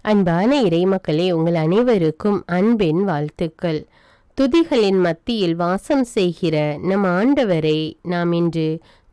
அன்பான இறைமக்களே, உங்கள் அனைவருக்கும் அன்பின் வாழ்த்துக்கள். துதிகளின் மத்தியில் வாசம் செய்கிற நம் ஆண்டவரை நாம் இன்று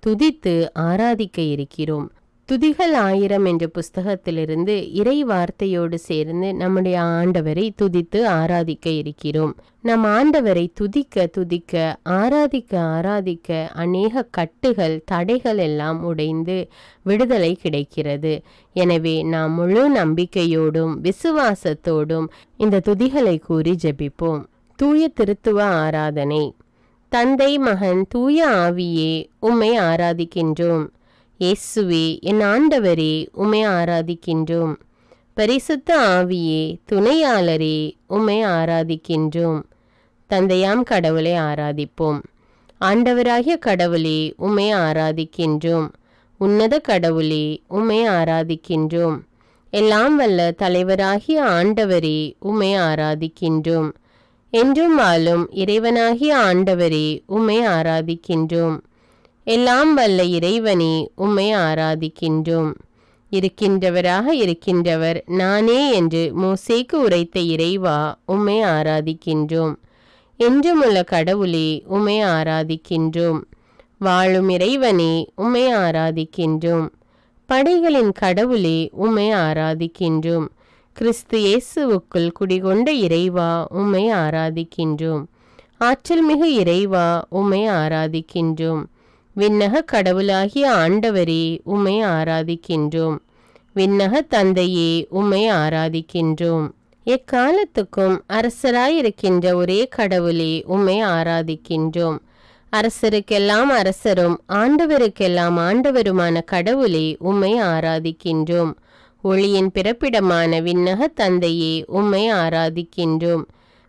துதித்து ஆராதிக்க இருக்கிறோம். துதிகள் 1000 என்ற புஸ்தகத்திலிருந்து இறை வார்த்தையோடு சேர்ந்து நம்முடைய ஆண்டவரை துதித்து ஆராதிக்க இருக்கிறோம். நம் ஆண்டவரை துதிக்க துதிக்க ஆராதிக்க ஆராதிக்க அநேக கட்டுகள் தடைகள் எல்லாம் உடைந்து விடுதலை கிடைக்கிறது. எனவே நாம் முழு நம்பிக்கையோடும் விசுவாசத்தோடும் இந்த துதிகளை கூறி ஜெபிப்போம். தூய திருத்துவ ஆராதனை. தந்தை, மகன், தூய ஆவியே, உம்மை ஆராதிக்கின்றோம். இயேசுவே, என் ஆண்டவரே, உம்மை ஆராதிக்கின்றோம். பரிசுத்த ஆவியே, துணையாளரே, உம்மை ஆராதிக்கின்றோம். தந்தையாம் கடவுளை ஆராதிப்போம். ஆண்டவராகிய கடவுளே, உம்மை ஆராதிக்கின்றோம். உன்னத கடவுளே, உம்மை ஆராதிக்கின்றோம். எல்லாம் வல்ல தலைவராகிய ஆண்டவரே, உம்மை ஆராதிக்கின்றோம். என்றும் வாழும் இறைவனாகிய ஆண்டவரே, உம்மை ஆராதிக்கின்றோம். எல்லாம் வல்ல இறைவனே, உம்மை ஆராதிக்கின்றோம். இருக்கின்றவராக இருக்கின்றவர் நானே என்று மோசேக்கு உரைத்த இறைவா, உம்மை ஆராதிக்கின்றோம். என்றுமுள்ள கடவுளே, உம்மை ஆராதிக்கின்றோம். வாழும் இறைவனே, உம்மை ஆராதிக்கின்றோம். படைகளின் கடவுளே, உம்மை ஆராதிக்கின்றோம். கிறிஸ்து இயேசுவுக்குள் குடிகொண்ட இறைவா, உம்மை ஆராதிக்கின்றோம். ஆற்றல் மிகு இறைவா, உம்மை ஆராதிக்கின்றோம். விண்ணக கடவுளாகிய ஆண்டவரே, உம்மை ஆராதிக்கின்றோம். விண்ணக தந்தையே, உம்மை ஆராதிக்கின்றோம். எக்காலத்துக்கும் அரசராயிருக்கின்ற ஒரே கடவுளே, உம்மை ஆராதிக்கின்றோம். அரசருக்கெல்லாம் அரசரும் ஆண்டவருக்கெல்லாம் ஆண்டவருமான கடவுளே, உம்மை ஆராதிக்கின்றோம். ஒளியின் பிறப்பிடமான விண்ணக தந்தையே, உம்மை ஆராதிக்கின்றோம்.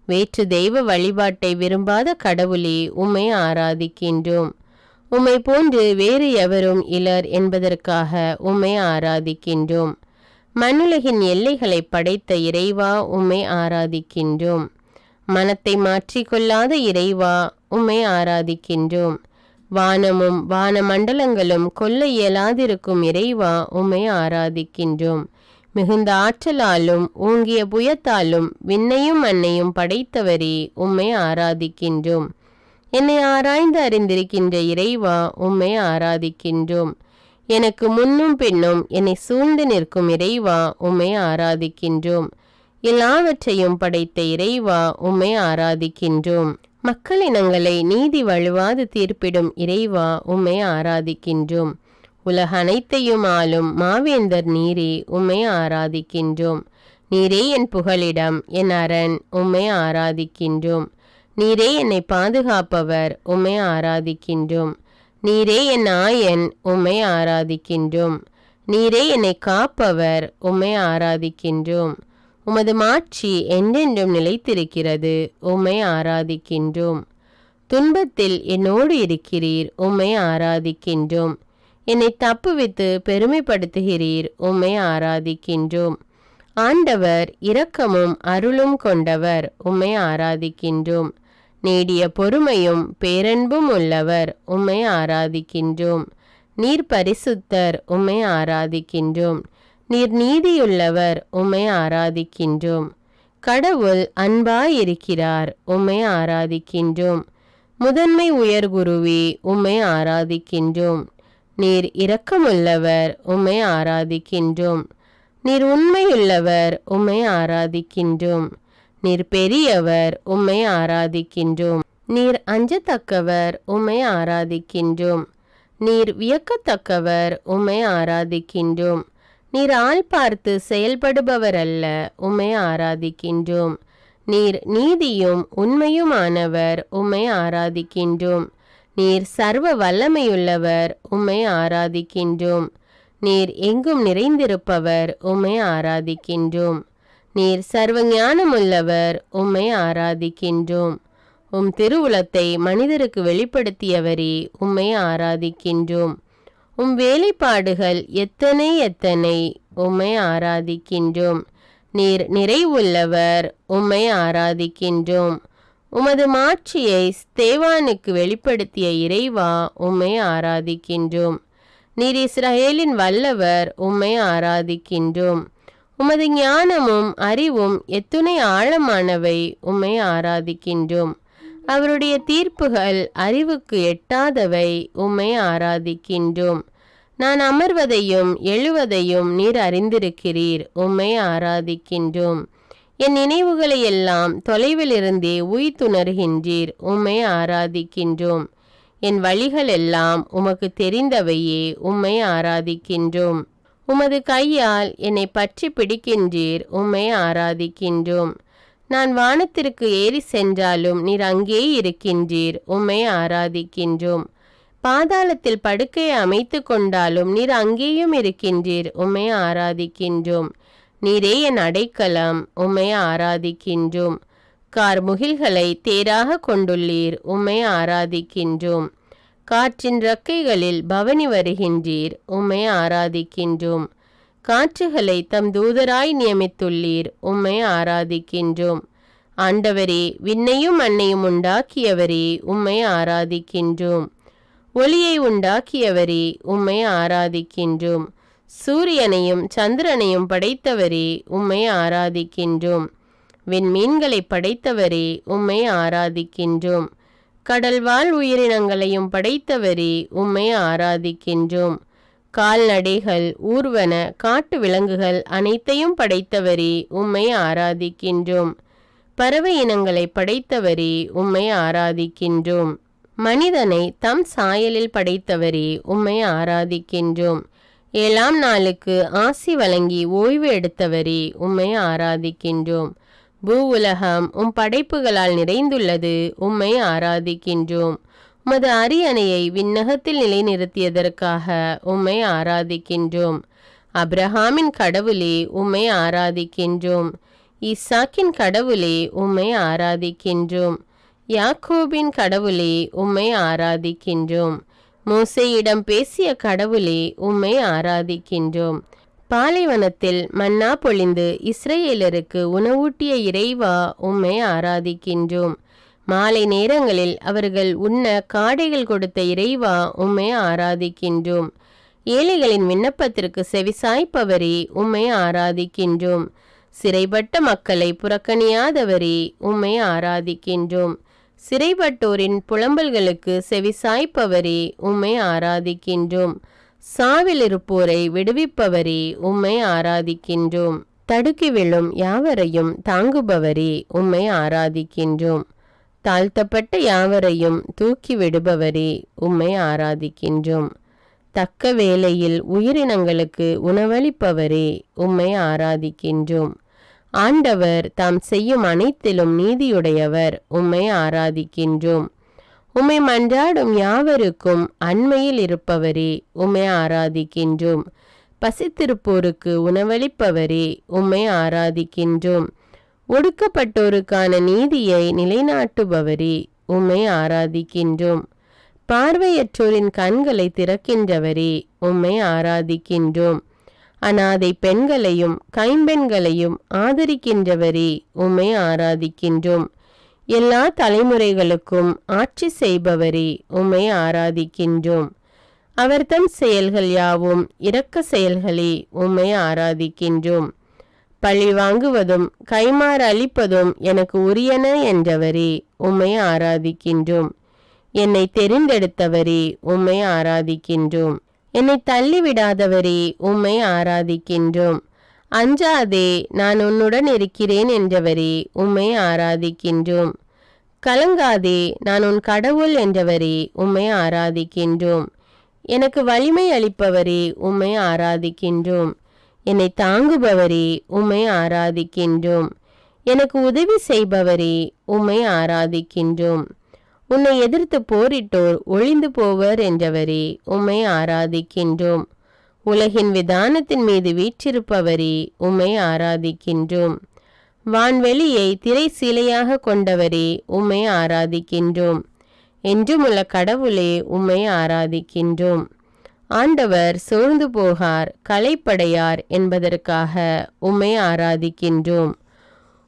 வேற்று தெய்வ வழிபாட்டை விரும்பாத கடவுளே, உம்மை ஆராதிக்கின்றோம். உம்மை போன்று வேறு எவரும் இலர் என்பதற்காக உம்மை ஆராதிக்கின்றோம். மண்ணுலகின் எல்லைகளை படைத்த இறைவா, உம்மை ஆராதிக்கின்றோம். மனத்தை மாற்றிக்கொள்ளாத இறைவா, உம்மை ஆராதிக்கின்றோம். வானமும் வானமண்டலங்களும் கொல்ல இயலாதிருக்கும் இறைவா, உம்மை ஆராதிக்கின்றோம். மிகுந்த ஆற்றலாலும் ஓங்கிய புயத்தாலும் விண்ணையும் மண்ணையும் படைத்தவரே, உம்மை ஆராதிக்கின்றோம். என்னை ஆராய்ந்து அறிந்திருக்கின்ற இறைவா, உம்மை ஆராதிக்கின்றோம். எனக்கு முன்னும் பின்னும் என்னை சூழ்ந்து நிற்கும் இறைவா, உம்மை ஆராதிக்கின்றோம். எல்லாவற்றையும் படைத்த இறைவா, உம்மை ஆராதிக்கின்றோம். மக்களினங்களை நீதி வழுவாது தீர்ப்பிடும் இறைவா, உம்மை ஆராதிக்கின்றோம். உலக அனைத்தையும் ஆளும் மாவேந்தர் நீரே, உம்மை ஆராதிக்கின்றோம். நீரே என் புகலிடம், என் அரண், உம்மை ஆராதிக்கின்றோம். நீரே என்னை பாதுகாப்பவர், உம்மை ஆராதிக்கின்றோம். நீரே என் ஆயன், உம்மை ஆராதிக்கின்றோம். நீரே என்னை காப்பவர், உம்மை ஆராதிக்கின்றோம். உமது மாட்சி என்றென்றும் நிலைத்திருக்கிறது, உம்மை ஆராதிக்கின்றோம். துன்பத்தில் என்னோடு இருக்கிறீர், உம்மை ஆராதிக்கின்றோம். என்னை தப்புவித்து பெருமைப்படுத்துகிறீர், உம்மை ஆராதிக்கின்றோம். ஆண்டவர் இரக்கமும் அருளும் கொண்டவர், உம்மை ஆராதிக்கின்றோம். நீடிய பொறுமையும் பேரன்பும் உள்ளவர், உம்மை ஆராதிக்கின்றோம். நீர் பரிசுத்தர், உம்மை ஆராதிக்கின்றோம். நீர் நீதியுள்ளவர், உம்மை ஆராதிக்கின்றோம். கடவுள் அன்பாயிருக்கிறார், உம்மை ஆராதிக்கின்றோம். முதன்மை உயர்குருவே, உம்மை ஆராதிக்கின்றோம். நீர் இரக்கமுள்ளவர், உம்மை ஆராதிக்கின்றோம். நீர் உண்மையுள்ளவர், உம்மை ஆராதிக்கின்றோம். நீர் பெரியவர், உம்மை ஆராதிக்கின்றோம். நீர் அஞ்சத்தக்கவர், உம்மை ஆராதிக்கின்றோம். நீர் வியக்கத்தக்கவர், உம்மை ஆராதிக்கின்றோம். நீர் ஆள் பார்த்து செயல்படுபவர் அல்ல, உம்மை ஆராதிக்கின்றோம். நீர் நீதியும் உண்மையுமானவர், உம்மை ஆராதிக்கின்றோம். நீர் சர்வ வல்லமையுள்ளவர், உம்மை ஆராதிக்கின்றோம். நீர் எங்கும் நிறைந்திருப்பவர், உம்மை ஆராதிக்கின்றோம். நீர் சர்வ ஞானமுள்ளவர், உம்மை ஆராதிக்கின்றோம். உம் திருவுளத்தை மனிதருக்கு வெளிப்படுத்தியவரே, உம்மை ஆராதிக்கின்றோம். உம் வேலைப்பாடுகள் எத்தனை எத்தனை, உம்மை ஆராதிக்கின்றோம். நீர் நிறைவுள்ளவர், உம்மை ஆராதிக்கின்றோம். உமது மாட்சியை ஸ்தேவானுக்கு வெளிப்படுத்திய இறைவா, உம்மை ஆராதிக்கின்றோம். நீர் இஸ்ரவேலின் வல்லவர், உம்மை ஆராதிக்கின்றோம். உமது ஞானமும் அறிவும் எத்துணை ஆழமானவை, உம்மை ஆராதிக்கின்றோம். அவருடைய தீர்ப்புகள் அறிவுக்கு எட்டாதவை, உம்மை ஆராதிக்கின்றோம். நான் அமர்வதையும் எழுவதையும் நீர் அறிந்திருக்கிறீர், உம்மை ஆராதிக்கின்றோம். என் நினைவுகளை எல்லாம் தொலைவிலிருந்தே உய்த்துணர்கின்றீர், உம்மை ஆராதிக்கின்றோம். என் வழிகள் எல்லாம் உமக்கு தெரிந்தவையே, உம்மை ஆராதிக்கின்றோம். உமது கையால் என்னை பற்றி பிடிக்கின்றீர், உம்மை ஆராதிக்கின்றோம். நான் வானத்திற்கு ஏறி சென்றாலும் நீர் அங்கே இருக்கின்றீர், உம்மை ஆராதிக்கின்றோம். பாதாளத்தில் படுக்கையை அமைத்து கொண்டாலும் நீர் அங்கேயும் இருக்கின்றீர், உம்மை ஆராதிக்கின்றோம். நீரே என் அடைக்கலம், உம்மை ஆராதிக்கின்றோம். கார்முகில்களை தேராக கொண்டுள்ளீர், உம்மை ஆராதிக்கின்றோம். காற்றின் இறக்கைகளில் பவனி வருகின்றீர், உம்மை ஆராதிக்கின்றோம். காற்றுகளை தம் தூதராய் நியமித்துள்ளீர், உம்மை ஆராதிக்கின்றோம். ஆண்டவரே, விண்ணையும் மண்ணையும் உண்டாக்கியவரே, உம்மை ஆராதிக்கின்றோம். ஒளியை உண்டாக்கியவரே, உம்மை ஆராதிக்கின்றோம். சூரியனையும் சந்திரனையும் படைத்தவரே, உம்மை ஆராதிக்கின்றோம். விண்மீன்களை படைத்தவரே, உம்மை ஆராதிக்கின்றோம். கடல்வாழ் உயிரினங்களையும் படைத்தவரே, உம்மை ஆராதிக்கின்றோம். கால்நடைகள், ஊர்வன, காட்டு விலங்குகள் அனைத்தையும் படைத்தவரே, உம்மை ஆராதிக்கின்றோம். பறவை இனங்களை படைத்தவரே, உம்மை ஆராதிக்கின்றோம். மனிதனை தம் சாயலில் படைத்தவரே, உம்மை ஆராதிக்கின்றோம். 7ஆம் நாளுக்கு ஆசி வழங்கி ஓய்வு எடுத்தவரே, உம்மை ஆராதிக்கின்றோம். பூவுலகம் உம் படைப்புகளால் நிறைந்துள்ளது, உம்மை ஆராதிக்கின்றோம். உமது அரியணையை விண்ணகத்தில் நிலைநிறுத்தியதற்காக உம்மை ஆராதிக்கின்றோம். அப்ரஹாமின் கடவுளே, உம்மை ஆராதிக்கின்றோம். ஈசாக்கின் கடவுளே, உம்மை ஆராதிக்கின்றோம். யாக்கோபின் கடவுளே, உம்மை ஆராதிக்கின்றோம். மோசேயிடம் பேசிய கடவுளே, உம்மை ஆராதிக்கின்றோம். பாலைவனத்தில் மன்னா பொழிந்து இஸ்ரேலருக்கு உணவூட்டிய இறைவா, உம்மை ஆராதிக்கின்றோம். மாலை நேரங்களில் அவர்கள் உண்ண காடைகள் கொடுத்த இறைவா, உம்மை ஆராதிக்கின்றோம். ஏழைகளின் விண்ணப்பத்திற்கு செவிசாய்ப்பவரே, உம்மை ஆராதிக்கின்றோம். சிறைப்பட்ட மக்களை புறக்கணியாதவரே, உம்மை ஆராதிக்கின்றோம். சிறைப்பட்டோரின் புலம்பல்களுக்கு செவிசாய்ப்பவரே, உம்மை ஆராதிக்கின்றோம். சாவில் இருப்போரை விடுவிப்பவரே, உம்மை ஆராதிக்கின்றோம். தடுக்கி விழும் யாவரையும் தாங்குபவரே, உம்மை ஆராதிக்கின்றோம். தாழ்த்தப்பட்ட யாவரையும் தூக்கி விடுபவரே, உம்மை ஆராதிக்கின்றோம். தக்க வேளையில் உயிரினங்களுக்கு உணவளிப்பவரே, உம்மை ஆராதிக்கின்றோம். ஆண்டவர் தாம் செய்யும் அனைத்திலும் நீதியுடையவர், உம்மை ஆராதிக்கின்றோம். உம்மை மன்றாடும் யாவருக்கும் அண்மையில் இருப்பவரே, உம்மை ஆராதிக்கின்றோம். பசித்திருப்போருக்கு உணவளிப்பவரே, உம்மை ஆராதிக்கின்றோம். ஒடுக்கப்பட்டோருக்கான நீதியை நிலைநாட்டுபவரே, உம்மை ஆராதிக்கின்றோம். பார்வையற்றோரின் கண்களை திறக்கின்றவரே, உம்மை ஆராதிக்கின்றோம். அனாதை பெண்களையும் கைம்பெண்களையும் ஆதரிக்கின்றவரே, உம்மை ஆராதிக்கின்றோம். எல்லா தலைமுறைகளுக்கும் ஆட்சி செய்பவரே, உம்மை ஆராதிக்கின்றோம். அவர் தம் செயல்கள் யாவும் இரக்க செயல்களே, உம்மை ஆராதிக்கின்றோம். பழி வாங்குவதும் கைமாறு அளிப்பதும் எனக்கு உரியன என்றவரே, உம்மை ஆராதிக்கின்றோம். என்னை தெரிந்தெடுத்தவரே, உம்மை ஆராதிக்கின்றோம். என்னை தள்ளிவிடாதவரே, உம்மை ஆராதிக்கின்றோம். அஞ்சாதே, நான் உன்னுடன் இருக்கிறேன் என்றவரே, உம்மை ஆராதிக்கின்றோம். கலங்காதே, நான் உன் கடவுள் என்றவரே, உம்மை ஆராதிக்கின்றோம். எனக்கு வலிமை அளிப்பவரே, உம்மை ஆராதிக்கின்றோம். என்னை தாங்குபவரே, உம்மை ஆராதிக்கின்றோம். எனக்கு உதவி செய்பவரே, உம்மை ஆராதிக்கின்றோம். உன்னை எதிர்த்து போரிட்டோர் ஒழிந்து போவர் என்றவரே, உம்மை ஆராதிக்கின்றோம். உலகின் விதானத்தின் மீது வீற்றிருப்பவரே, உம்மை ஆராதிக்கின்றோம். வான்வெளியை திரை சீலையாக கொண்டவரே, உம்மை ஆராதிக்கின்றோம். என்றுமுள்ள கடவுளே, உம்மை ஆராதிக்கின்றோம். ஆண்டவர் சோர்ந்து போகார், களைப்படையார் என்பதற்காக உம்மை ஆராதிக்கின்றோம்.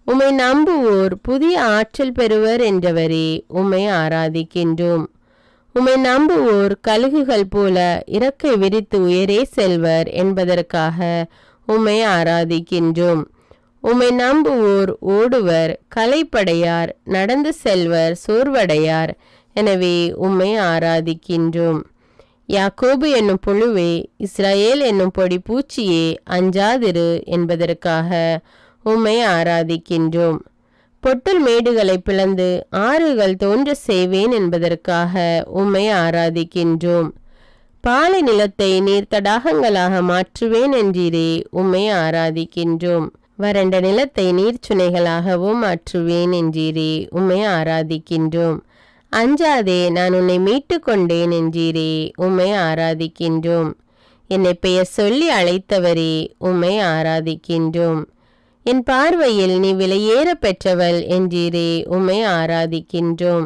உம்மை நம்புவோர் புதிய ஆற்றல் பெறுவர் என்றவரே, உம்மை ஆராதிக்கின்றோம். உம்மை நம்புவோர் கழுகுகள் போல இறக்கை விரித்து உயரே செல்வர் என்பதற்காக உம்மை ஆராதிக்கின்றோம். உம்மை நம்புவோர் ஓடுவர், களைப்படையார், நடந்து செல்வர் சோர்வடையார். எனவே உம்மை ஆராதிக்கின்றோம். யாக்கோபு என்னும் புழுவே, இஸ்ரவேல் என்னும் பொடி பூச்சியே, அஞ்சாதிரு என்பதற்காக உம்மை ஆராதிக்கின்றோம். பொட்டல் மேடுகளை பிளந்து ஆறுகள் தோன்ற செய்வேன் என்பதற்காக உம்மை ஆராதிக்கின்றோம். பாலை நிலத்தை நீர் தடாகங்களாக மாற்றுவேன் என்றீரே, உம்மை ஆராதிக்கின்றோம். வறண்ட நிலத்தை நீர்ச்சுனைகளாகவும் மாற்றுவேன் என்றீரே, உம்மை ஆராதிக்கின்றோம். அஞ்சாதே, நான் உன்னை மீட்டு கொண்டேன் என்றீரே, உம்மை ஆராதிக்கின்றோம். என்னை பெயர் சொல்லி அழைத்தவரே, உம்மை ஆராதிக்கின்றோம். என் பார்வையில் நீ விலையேற பெற்றவள் என்றீரே, உம்மை ஆராதிக்கின்றோம்.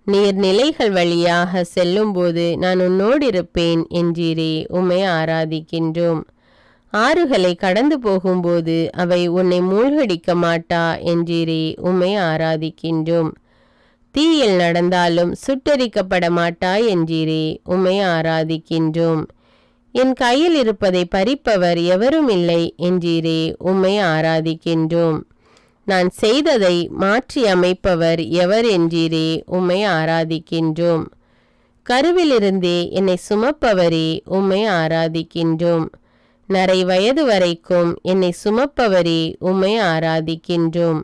நீர்நிலைகள் வழியாக செல்லும்போது நான் உன்னோடு இருப்பேன் என்றீரே, உம்மை ஆராதிக்கின்றோம். ஆறுகளை கடந்து போகும்போது அவை உன்னை மூழ்கடிக்க மாட்டா என்றீரே, உம்மை ஆராதிக்கின்றோம். தீயில் நடந்தாலும் சுட்டரிக்கப்பட மாட்டாய் என்றீரே, உம்மை ஆராதிக்கின்றோம். என் கையில் இருப்பதை பறிப்பவர் எவரும் இல்லை என்றீரே, உம்மை ஆராதிக்கின்றோம். நான் செய்ததை மாற்றி அமைப்பவர் எவர் என்றீரே, உம்மை ஆராதிக்கின்றோம். கருவிலிருந்தே என்னை சுமப்பவரே, உம்மை ஆராதிக்கின்றோம். நரை வயது வரைக்கும் என்னை சுமப்பவரே, உம்மை ஆராதிக்கின்றோம்.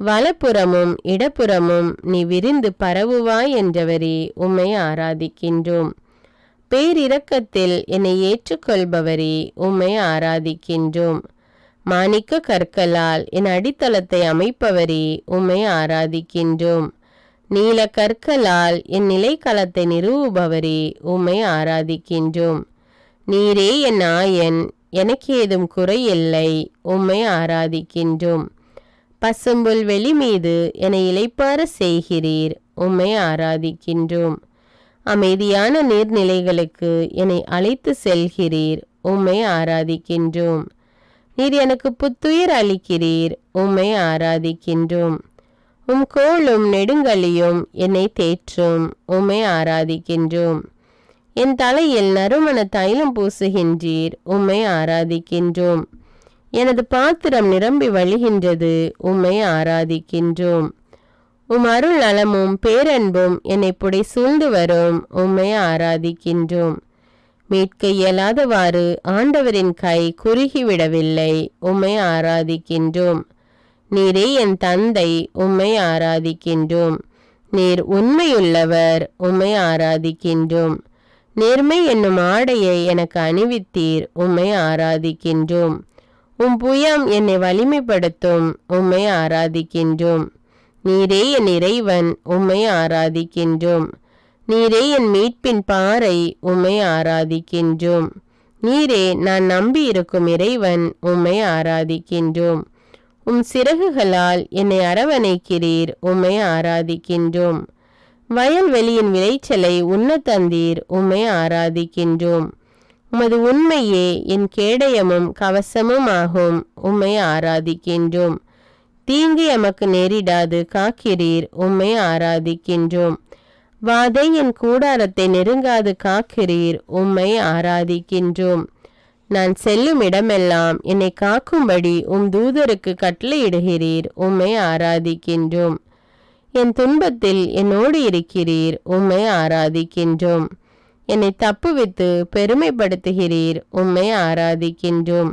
வலப்புறமும் இடப்புறமும் நீ விரிந்து பரவுவாய் என்றவரே, உம்மை ஆராதிக்கின்றோம். பேரிரக்கத்தில் என்னை ஏற்றுக்கொள்பவரே, உம்மை ஆராதிக்கின்றோம். மாணிக்க கற்களால் என் அடித்தளத்தை அமைப்பவரே, உம்மை ஆராதிக்கின்றோம். நீல கற்களால் என் நிலைக்களத்தை நிறுவுபவரே, உம்மை ஆராதிக்கின்றோம். நீரே என் ஆயன், எனக்கு ஏதும் குறையில்லை, உம்மை ஆராதிக்கின்றோம். பசும்புல் வெளி மீது என்னை இளைப்பாற செய்கிறீர், உம்மை ஆராதிக்கின்றோம். அமைதியான நீர்நிலைகளுக்கு என்னை அழைத்து செல்கிறீர், உம்மை ஆராதிக்கின்றோம். நீர் எனக்கு புத்துயிர் அளிக்கிறீர், உம்மை ஆராதிக்கின்றோம். உம் கோலும் நெடுங்கலியும் என்னை தேற்றும், உம்மை ஆராதிக்கின்றோம். என் தலையில் நறுமண தைலம் பூசுகின்றீர், உம்மை ஆராதிக்கின்றோம். எனது பாத்திரம் நிரம்பி வழிகின்றது, உம்மை ஆராதிக்கின்றோம். உம் அருள் நலமும் பேரன்பும் என்னை புடை சூழ்ந்து வரும், உம்மை ஆராதிக்கின்றோம். மீட்க இயலாதவாறு ஆண்டவரின் கை குறுகிவிடவில்லை, உம்மை ஆராதிக்கின்றோம். நீரே என் தந்தை, உம்மை ஆராதிக்கின்றோம். நீர் உண்மையுள்ளவர், உம்மை ஆராதிக்கின்றோம். நேர்மை என்னும் ஆடையை எனக்கு அணிவித்தீர், உம்மை ஆராதிக்கின்றோம். உம் புயம் என்னை வலிமைப்படுத்தும், உம்மை ஆராதிக்கின்றோம். நீரே என் இறைவன், உம்மை ஆராதிக்கின்றோம். நீரே என் மீட்பின் பாறை, உம்மை ஆராதிக்கின்றோம். நீரே நான் நம்பியிருக்கும் இறைவன், உம்மை ஆராதிக்கின்றோம். உம் சிறகுகளால் என்னை அரவணைக்கிறீர், உம்மை ஆராதிக்கின்றோம். வயல்வெளியின் விளைச்சலை உண்ண தந்தீர், உம்மை ஆராதிக்கின்றோம். உமது உண்மையே என் கேடயமும் கவசமும் ஆகும், உம்மை ஆராதிக்கின்றோம். தீங்கு எமக்கு நேரிடாது காக்கிறீர், உம்மை ஆராதிக்கின்றோம். வாதை என் கூடாரத்தை நெருங்காது காக்கிறீர், உம்மை ஆராதிக்கின்றோம். நான் செல்லும் இடமெல்லாம் என்னை காக்கும்படி உம் தூதருக்கு கட்டளையிடுகிறீர், உம்மை ஆராதிக்கின்றோம். என் துன்பத்தில் என்னோடு இருக்கிறீர், உம்மை ஆராதிக்கின்றோம். என்னை தப்புவித்து பெருமைப்படுத்துகிறீர், உம்மை ஆராதிக்கின்றோம்.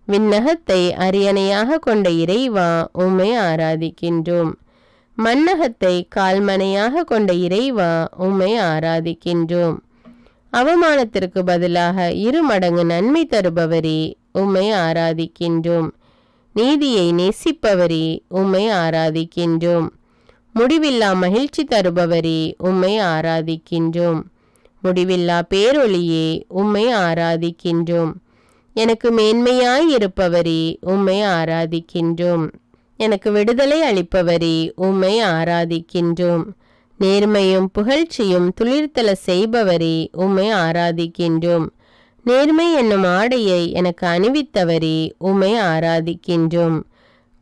விண்ணகத்தை அரியணையாக கொண்ட இறைவா, உம்மை ஆராதிக்கின்றோம். மண்ணகத்தை கால்மனையாக கொண்ட இறைவா, உம்மை ஆராதிக்கின்றோம். அவமானத்திற்கு பதிலாக 2 மடங்கு நன்மை தருபவரே, உம்மை ஆராதிக்கின்றோம். நீதியை நேசிப்பவரே, உம்மை ஆராதிக்கின்றோம். முடிவில்லா மகிழ்ச்சி தருபவரே, உம்மை ஆராதிக்கின்றோம். முடிவில்லா பேரொளியே, உம்மை ஆராதிக்கின்றோம். எனக்கு மேன்மையாய் இருப்பவரே, உம்மை ஆராதிக்கின்றோம். எனக்கு விடுதலை அளிப்பவரே, உம்மை ஆராதிக்கின்றோம். நேர்மையும் புகழ்ச்சியும் துளிர்த்தல செய்பவரே, உம்மை ஆராதிக்கின்றோம். நேர்மை என்னும் ஆடையை எனக்கு அணிவித்தவரே, உம்மை ஆராதிக்கின்றோம்.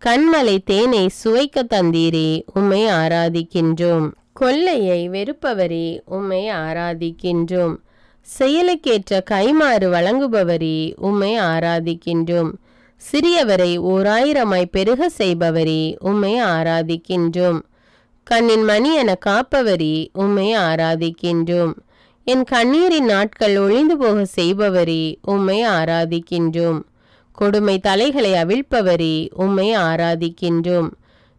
கண்மலை தேனை சுவைக்க தந்தீரே, உம்மை ஆராதிக்கின்றோம். கொள்ளையை வெறுப்பவரே, உம்மை ஆராதிக்கின்றோம். செயலுக்கேற்ற கைமாறு வழங்குபவரே, உம்மை ஆராதிக்கின்றோம். சிறியவரை 1000 பெருக செய்பவரே, உம்மை ஆராதிக்கின்றோம். கண்ணின் மணி என காப்பவரே, உம்மை ஆராதிக்கின்றோம். என் கண்ணீரின் நாட்கள் ஒழிந்து போக செய்பவரே, உம்மை ஆராதிக்கின்றோம். கொடுமை தலைகளை அவிழ்ப்பவரே, உம்மை ஆராதிக்கின்றோம்.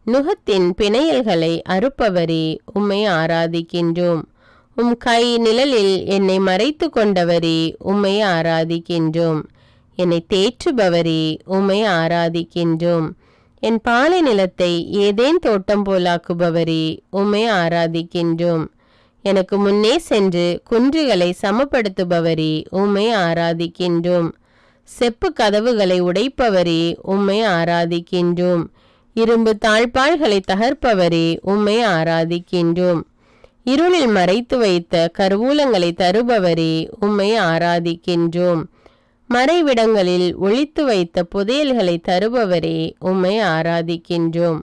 நுகத்தின் பிணையல்களை அறுப்பவரே, உம்மை ஆராதிக்கின்றோம். உம் கை நிழலில் என்னை மறைத்து கொண்டவரே, உம்மை ஆராதிக்கின்றோம். என்னை தேற்றுபவரே, உம்மை ஆராதிக்கின்றோம். என் பாலை நிலத்தை ஏதேன் தோட்டம் போலாக்குபவரே, உம்மை ஆராதிக்கின்றோம். எனக்கு முன்னே சென்று குன்றுகளை சமப்படுத்துபவரே, உம்மை ஆராதிக்கின்றோம். செப்பு கதவுகளை உடைப்பவரே, உம்மை ஆராதிக்கின்றோம். இரும்பு தாழ்பாள்களை தகர்ப்பவரே, உம்மை ஆராதிக்கின்றோம். இருளில் மறைத்து வைத்த கருவூலங்களை தருபவரே, உம்மை ஆராதிக்கின்றோம். மறைவிடங்களில் ஒளித்து வைத்த புதையல்களை தருபவரே, உம்மை ஆராதிக்கின்றோம்.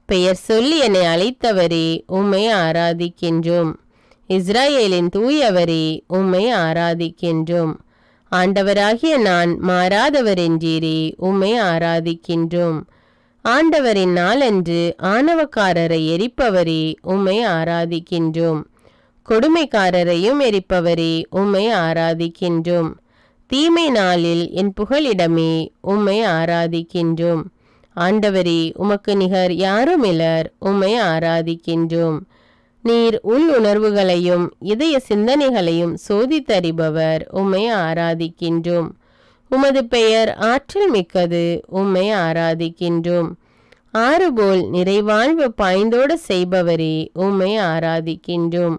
பெயர் சொல்லி என்னை அழைத்தவரே, உம்மை ஆராதிக்கின்றோம். இஸ்ரவேலின் தூயவரே, உம்மை ஆராதிக்கின்றோம். ஆண்டவராகிய நான் மாறாதவர் என்றீரே, உம்மை ஆராதிக்கின்றோம். ஆண்டவரின் நாளன்று ஆணவக்காரரை எரிப்பவரே, உம்மை ஆராதிக்கின்றோம். கொடுமைக்காரரையும் எரிப்பவரே, உம்மை ஆராதிக்கின்றோம். தீமை நாளில் என் புகலிடமே, உம்மை ஆராதிக்கின்றோம். ஆண்டவரே, உமக்கு நிகர் யாருமிலர், உம்மை ஆராதிக்கின்றோம். நீர் உள் உணர்வுகளையும் இதய சிந்தனைகளையும் சோதித்தறிபவர், உம்மை ஆராதிக்கின்றோம். உமது பெயர் ஆற்றல் மிக்கது, உம்மை ஆராதிக்கின்றோம். ஆறுபோல் நிறைவாழ்வு பாய்ந்தோட செய்பவரே, உம்மை ஆராதிக்கின்றோம்.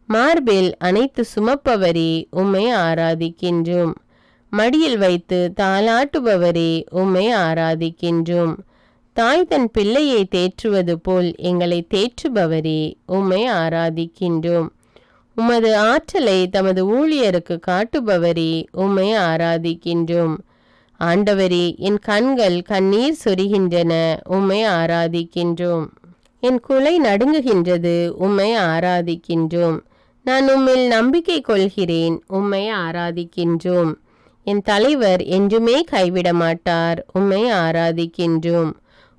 மார்பில் அனைத்து சுமப்பவரே, உம்மை ஆராதிக்கின்றோம். மடியில் வைத்து தாலாட்டுபவரே, உம்மை ஆராதிக்கின்றோம். தாய் தன் பிள்ளையை தேற்றுவது போல் எங்களை தேற்றுபவரே, உம்மை ஆராதிக்கின்றோம். உமது ஆற்றலை தமது ஊழியருக்கு காட்டுபவரே, உம்மை ஆராதிக்கின்றோம். ஆண்டவரே, என் கண்கள் கண்ணீர் சொரிகின்றன, உம்மை ஆராதிக்கின்றோம். என் குலை நடுங்குகின்றது, உம்மை ஆராதிக்கின்றோம். நான் உம்மில் நம்பிக்கை கொள்கிறேன், உம்மை ஆராதிக்கின்றோம். என் தலைவர் என்றுமே கைவிட மாட்டார், உம்மை ஆராதிக்கின்றோம்.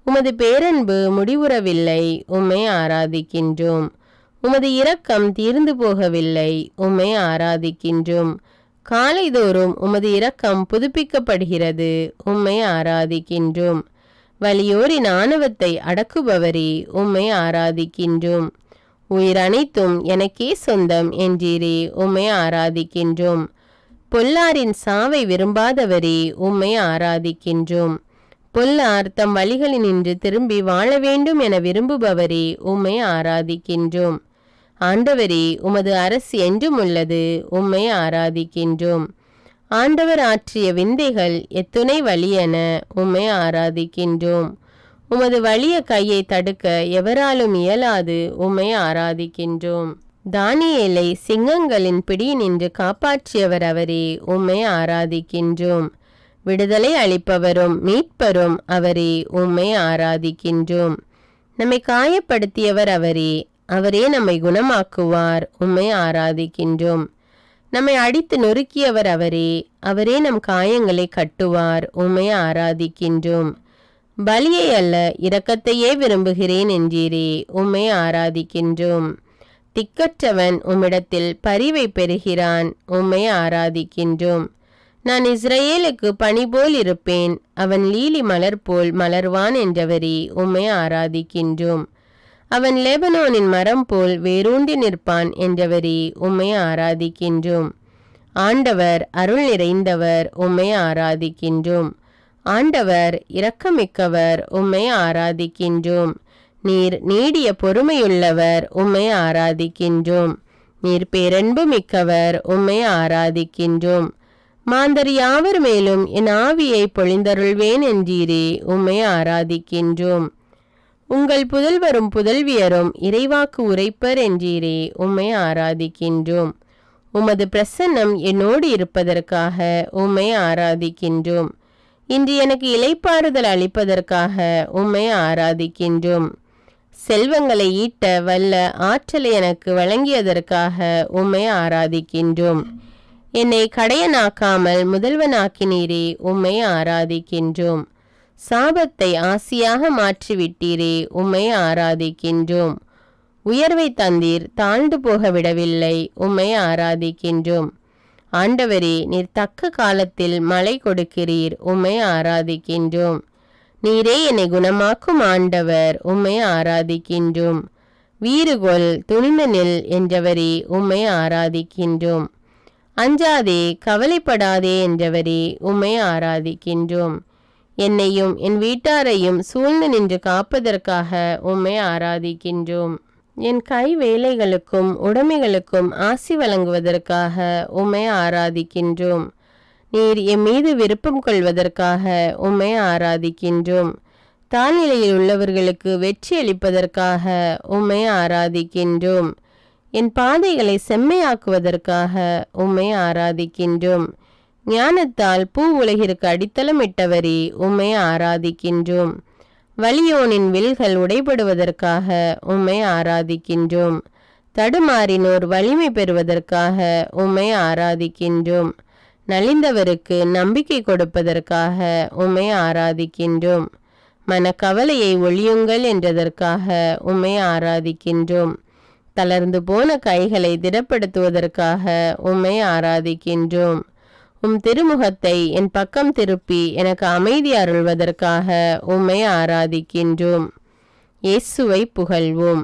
உமது பேரன்பு முடிவுறவில்லை, உம்மை ஆராதிக்கின்றோம். உமது இரக்கம் தீர்ந்து போகவில்லை, உம்மை ஆராதிக்கின்றோம். காலைதோறும் உமது இரக்கம் புதுப்பிக்கப்படுகிறது, உம்மை ஆராதிக்கின்றோம். வலியோரின் ஆணவத்தை அடக்குபவரே, உம்மை ஆராதிக்கின்றோம். உயிர் அனைத்தும் எனக்கே சொந்தம் என்றீரே, உம்மை ஆராதிக்கின்றோம். பொல்லாரின் சாவை விரும்பாதவரே, உம்மை ஆராதிக்கின்றோம். பொல்லார் தம் வழிகளினின்று திரும்பி வாழ வேண்டும் என விரும்புபவரே, உம்மை ஆராதிக்கின்றோம். ஆண்டவரே, உமது அரசு என்றும் உள்ளது, உம்மை ஆராதிக்கின்றோம். ஆண்டவர் ஆற்றிய விந்தைகள் எத்துணை வலியன, உம்மை ஆராதிக்கின்றோம். உமது வலிய கையை தடுக்க எவராலும் இயலாது, உம்மை ஆராதிக்கின்றோம். தானியேலை சிங்கங்களின் பிடியினின்று காப்பாற்றியவர் அவரே, உம்மை ஆராதிக்கின்றோம். விடுதலை அளிப்பவரும் மீட்பரும் அவரே, உம்மை ஆராதிக்கின்றோம். நம்மை காயப்படுத்தியவர் அவரே, அவரே நம்மை குணமாக்குவார், உம்மை ஆராதிக்கின்றோம். நம்மை அடித்து நொறுக்கியவர் அவரே, அவரே நம் காயங்களை கட்டுவார், உம்மை ஆராதிக்கின்றோம். பலியை அல்ல இரக்கத்தையே விரும்புகிறேன் என்றீரே, உம்மை ஆராதிக்கின்றோம். திக்கற்றவன் உம்மிடத்தில் பரிவை பெறுகிறான், உம்மை ஆராதிக்கின்றோம். நான் இஸ்ரவேலுக்கு பனி போல் இருப்பேன், அவன் லீலி மலர் போல் மலர்வான் என்றவரே, உம்மை ஆராதிக்கின்றோம். அவன் லெபனோனின் மரம் போல் வேரூண்டி நிற்பான் என்றவரே, உம்மை ஆராதிக்கின்றோம். ஆண்டவர் அருள் நிறைந்தவர், உம்மை ஆராதிக்கின்றோம். ஆண்டவர் இரக்கமிக்கவர், உம்மை ஆராதிக்கின்றோம். நீர் நீடிய பொறுமையுள்ளவர், உம்மை ஆராதிக்கின்றோம். நீர் பேரன்பு மிக்கவர், உம்மை ஆராதிக்கின்றோம். மாந்தர் யாவர் மேலும் என் ஆவியை பொழிந்தருள்வேன் என்றீரே, உம்மை ஆராதிக்கின்றோம். உங்கள் புதல்வரும் புதல்வியரும் இறைவாக்கு உரைப்பர் என்றீரே, உம்மை ஆராதிக்கின்றோம். உமது பிரசன்னம் என்னோடு இருப்பதற்காக உம்மை ஆராதிக்கின்றோம். இன்று எனக்கு இளைப்பாறுதல் அளிப்பதற்காக உம்மை ஆராதிக்கின்றோம். செல்வங்களை ஈட்ட வல்ல ஆற்றலை எனக்கு வழங்கியதற்காக உம்மை ஆராதிக்கின்றோம். என்னை கடையனாக்காமல் முதல்வனாக்கினீரே, உம்மை ஆராதிக்கின்றோம். சாபத்தை ஆசியாக மாற்றிவிட்டீரே, உம்மை ஆராதிக்கின்றோம். உயர்வை தந்தீர், தாழ்ந்து போக விடவில்லை, உம்மை ஆராதிக்கின்றோம். ஆண்டவரே, நீர் தக்க காலத்தில் மழை கொடுக்கிறீர், உம்மை ஆராதிக்கின்றோம். நீரே என்னை குணமாக்கும் ஆண்டவர், உம்மை ஆராதிக்கின்றோம். வீறுகொள், துணிந்து நில் என்றவரே, உம்மை ஆராதிக்கின்றோம். அஞ்சாதே, கவலைப்படாதே என்றவரே, உம்மை ஆராதிக்கின்றோம். என்னையும் என் வீட்டாரையும் சூழ்ந்து நின்று காப்பதற்காக உம்மை ஆராதிக்கின்றோம். என் கை வேலைகளுக்கும் உடைமைகளுக்கும் ஆசி வழங்குவதற்காக உம்மை ஆராதிக்கின்றோம். நீர் என் மீது விருப்பம் கொள்வதற்காக உம்மை ஆராதிக்கின்றோம். தாழ்நிலையில் உள்ளவர்களுக்கு வெற்றி அளிப்பதற்காக உம்மை ஆராதிக்கின்றோம். என் பாதைகளை செம்மையாக்குவதற்காக உம்மை ஆராதிக்கின்றோம். ஞானத்தால் பூ உலகிற்கு அடித்தளமிட்டவரே, உம்மை ஆராதிக்கின்றோம். வலியோனின் வில்கள் உடைபடுவதற்காக உம்மை ஆராதிக்கின்றோம். தடுமாறினோர் வலிமை பெறுவதற்காக உம்மை ஆராதிக்கின்றோம். நலிந்தவருக்கு நம்பிக்கை கொடுப்பதற்காக உம்மை ஆராதிக்கின்றோம். மனக்கவலையை ஒழியுங்கள் என்றதற்காக உம்மை ஆராதிக்கின்றோம். தளர்ந்து போன கைகளை திடப்படுத்துவதற்காக உம்மை ஆராதிக்கின்றோம். உம் திருமுகத்தை என் பக்கம் திருப்பி எனக்கு அமைதி அருள்வதற்காக உம்மை ஆராதிக்கின்றோம். இயேசுவை புகழ்வோம்.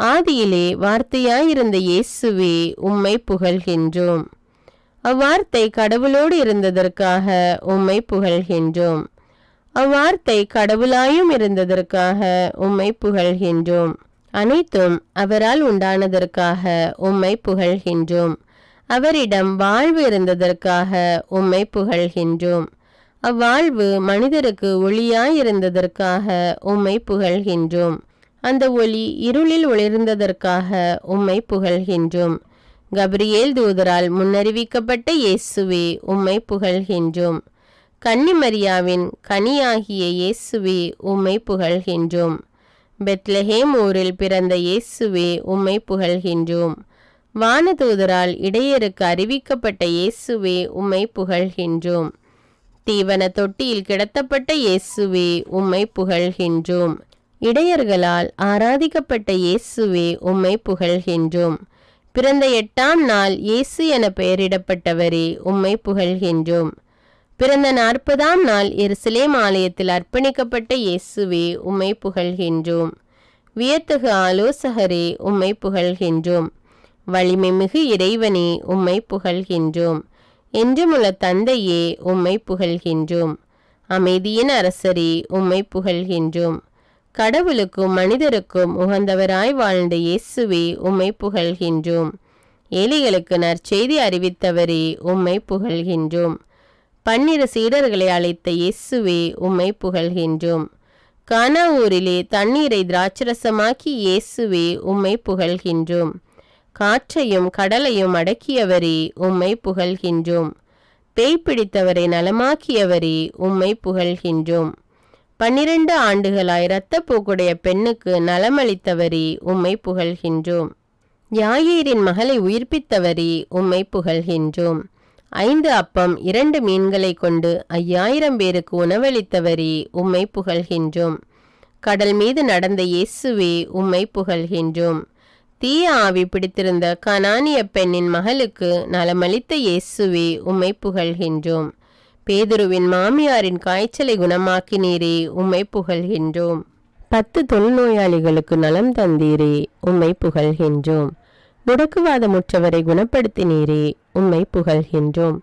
ஆதியிலே வார்த்தையாயிருந்த இயேசுவே, உம்மை புகழ்கின்றோம். அவ்வார்த்தை கடவுளோடு இருந்ததற்காக உம்மை புகழ்கின்றோம். அவ்வார்த்தை கடவுளாயும் இருந்ததற்காக உம்மை புகழ்கின்றோம். அனைத்தும் அவரால் உண்டானதற்காக உம்மை புகழ்கின்றோம். அவரிடம் வாழ்வு இருந்ததற்காக உம்மை புகழ்கின்றோம். அவ்வாழ்வு மனிதருக்கு ஒளியாயிருந்ததற்காக உம்மை புகழ்கின்றோம். அந்த ஒளி இருளில் ஒளிர்ந்ததற்காக உம்மை புகழ்கின்றோம். கபிரியேல் தூதரால் முன்னறிவிக்கப்பட்ட இயேசுவே, உம்மை புகழ்கின்றோம். கன்னிமரியாவின் கனியாகிய இயேசுவே, உம்மை புகழ்கின்றோம். பெத்லஹேம் ஊரில் பிறந்த இயேசுவே, உம்மை புகழ்கின்றோம். வானதூதரால் இடையருக்கு அறிவிக்கப்பட்ட இயேசுவே, உம்மை புகழ்கின்றோம். தீவன தொட்டியில் கிடத்தப்பட்ட இயேசுவே, உம்மை புகழ்கின்றோம். இடையர்களால் ஆராதிக்கப்பட்ட இயேசுவே, உம்மை புகழ்கின்றோம். பிறந்த 8ஆம் நாள் இயேசு என பெயரிடப்பட்டவரே, உம்மை புகழ்கின்றோம். பிறந்த 40ஆம் நாள் எருசலேம் ஆலயத்தில் அர்ப்பணிக்கப்பட்ட இயேசுவே, உம்மை புகழ்கின்றோம். வியத்தகு ஆலோசகரே, உம்மை புகழ்கின்றோம். வலிமை மிகு இறைவனே, உம்மை புகழ்கின்றோம். என்றுமுள்ள தந்தையே, உம்மை புகழ்கின்றோம். அமைதியின் அரசரே, உம்மை புகழ்கின்றோம். கடவுளுக்கும் மனிதருக்கும் உகந்தவராய் வாழ்ந்த இயேசுவே, உம்மை புகழ்கின்றோம். ஏழைகளுக்கு நற்செய்தி அறிவித்தவரே, உம்மை புகழ்கின்றோம். 12 சீடர்களை அழைத்த இயேசுவே, உம்மை புகழ்கின்றோம். கானா ஊரிலே தண்ணீரை திராட்சரசமாக்கி இயேசுவே, உம்மை புகழ்கின்றோம். காற்றையும் கடலையும் அடக்கியவரே, உம்மை புகழ்கின்றோம். பேய் பிடித்தவரை நலமாக்கியவரே, உம்மை புகழ்கின்றோம். 12 ஆண்டுகளாய் இரத்தப்போக்குடைய பெண்ணுக்கு நலமளித்தவரே, உம்மை புகழ்கின்றோம். யாயீரின் மகளை உயிர்ப்பித்தவரே, உம்மை புகழ்கின்றோம். 5 அப்பம் 2 மீன்களை கொண்டு 5000 பேருக்கு உணவளித்தவரே, உம்மை புகழ்கின்றோம். கடல் மீது நடந்த இயேசுவே, உம்மை புகழ்கின்றோம். தீய ஆவி பிடித்திருந்த கனானிய பெண்ணின் மகளுக்கு நலமளித்த இயேசுவே, உம்மை புகழ்கின்றோம். பேதுருவின் மாமியாரின் காய்ச்சலை குணமாக்கினீரே, உம்மை புகழ்கின்றோம். 10 தொழுநோயாளிகளுக்கு நலம் தந்தீரே, உம்மை புகழ்கின்றோம். முடக்குவாதமுற்றவரை குணப்படுத்தினீரே, உம்மை புகழ்கின்றோம்.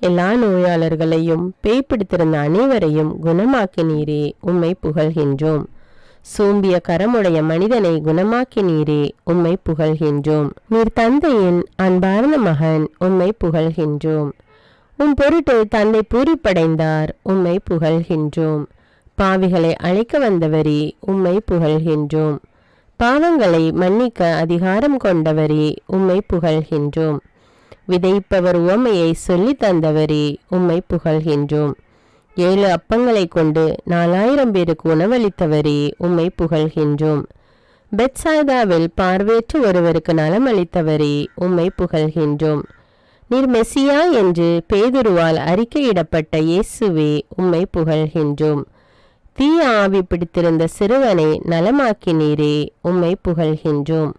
எல்லா நோயாளர்களையும் பேய் பிடித்திருந்த அனைவரையும் குணமாக்கினீரே, உம்மை புகழ்கின்றோம். சோம்பிய கரமுடைய மனிதனை குணமாக்கினீரே, உம்மை புகழ்கின்றோம். நீர் தந்தையின் அன்பார்ந்த மகன், உம்மை புகழ்கின்றோம். உம் பொருட்டு தந்தை பூரிப்படைந்தார், உம்மை புகழ்கின்றோம். பாவிகளை அழைக்க வந்தவரே, உம்மை புகழ்கின்றோம். பாவங்களை மன்னிக்க அதிகாரம் கொண்டவரே, உம்மை புகழ்கின்றோம். விதைப்பவர் உவமையை சொல்லி தந்தவரே, உம்மை புகழ்கின்றோம். 7 அப்பங்களை கொண்டு 4000 பேருக்கு உணவளித்தவரே, உம்மை புகழ்கின்றோம். பெத்சாய்தாவில் பார்வையற்ற ஒருவருக்கு நலமளித்தவரே, உம்மை புகழ்கின்றோம். நீர் மெசியா என்று பேதுருவால் அறிக்கையிடப்பட்ட இயேசுவே, உம்மை புகழ்கின்றோம். தீய ஆவி பிடித்திருந்த சிறுவனை நலமாக்கினீரே, உம்மை புகழ்கின்றோம்.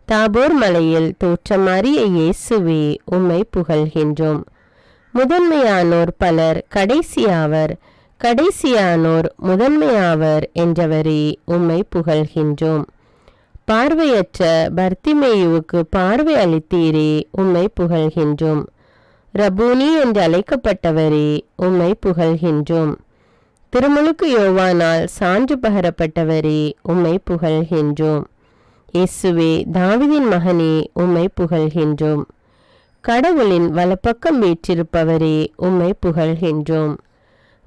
தாபோர் மலையில் தோற்றமாறிய இயேசுவே, உம்மை புகழ்கின்றோம். முதன்மையானோர் பலர் கடைசியாவர், கடைசியானோர் முதன்மையாவர் என்றவரே, உம்மை புகழ்கின்றோம். பார்வையற்ற பர்த்திமேயுவுக்கு பார்வை அளித்தீரே, உம்மை புகழ்கின்றோம். ரபூனி என்று அழைக்கப்பட்டவரே, உம்மை புகழ்கின்றோம். திருமுழுக்கு யோவானால் சான்று பகரப்பட்டவரே, உம்மை புகழ்கின்றோம். இயேசுவே, தாவீதின் மகனே, உம்மை புகழ்கின்றோம். கடவுளின் வலப்பக்கம் வீற்றிருப்பவரே, உம்மை புகழ்கின்றோம்.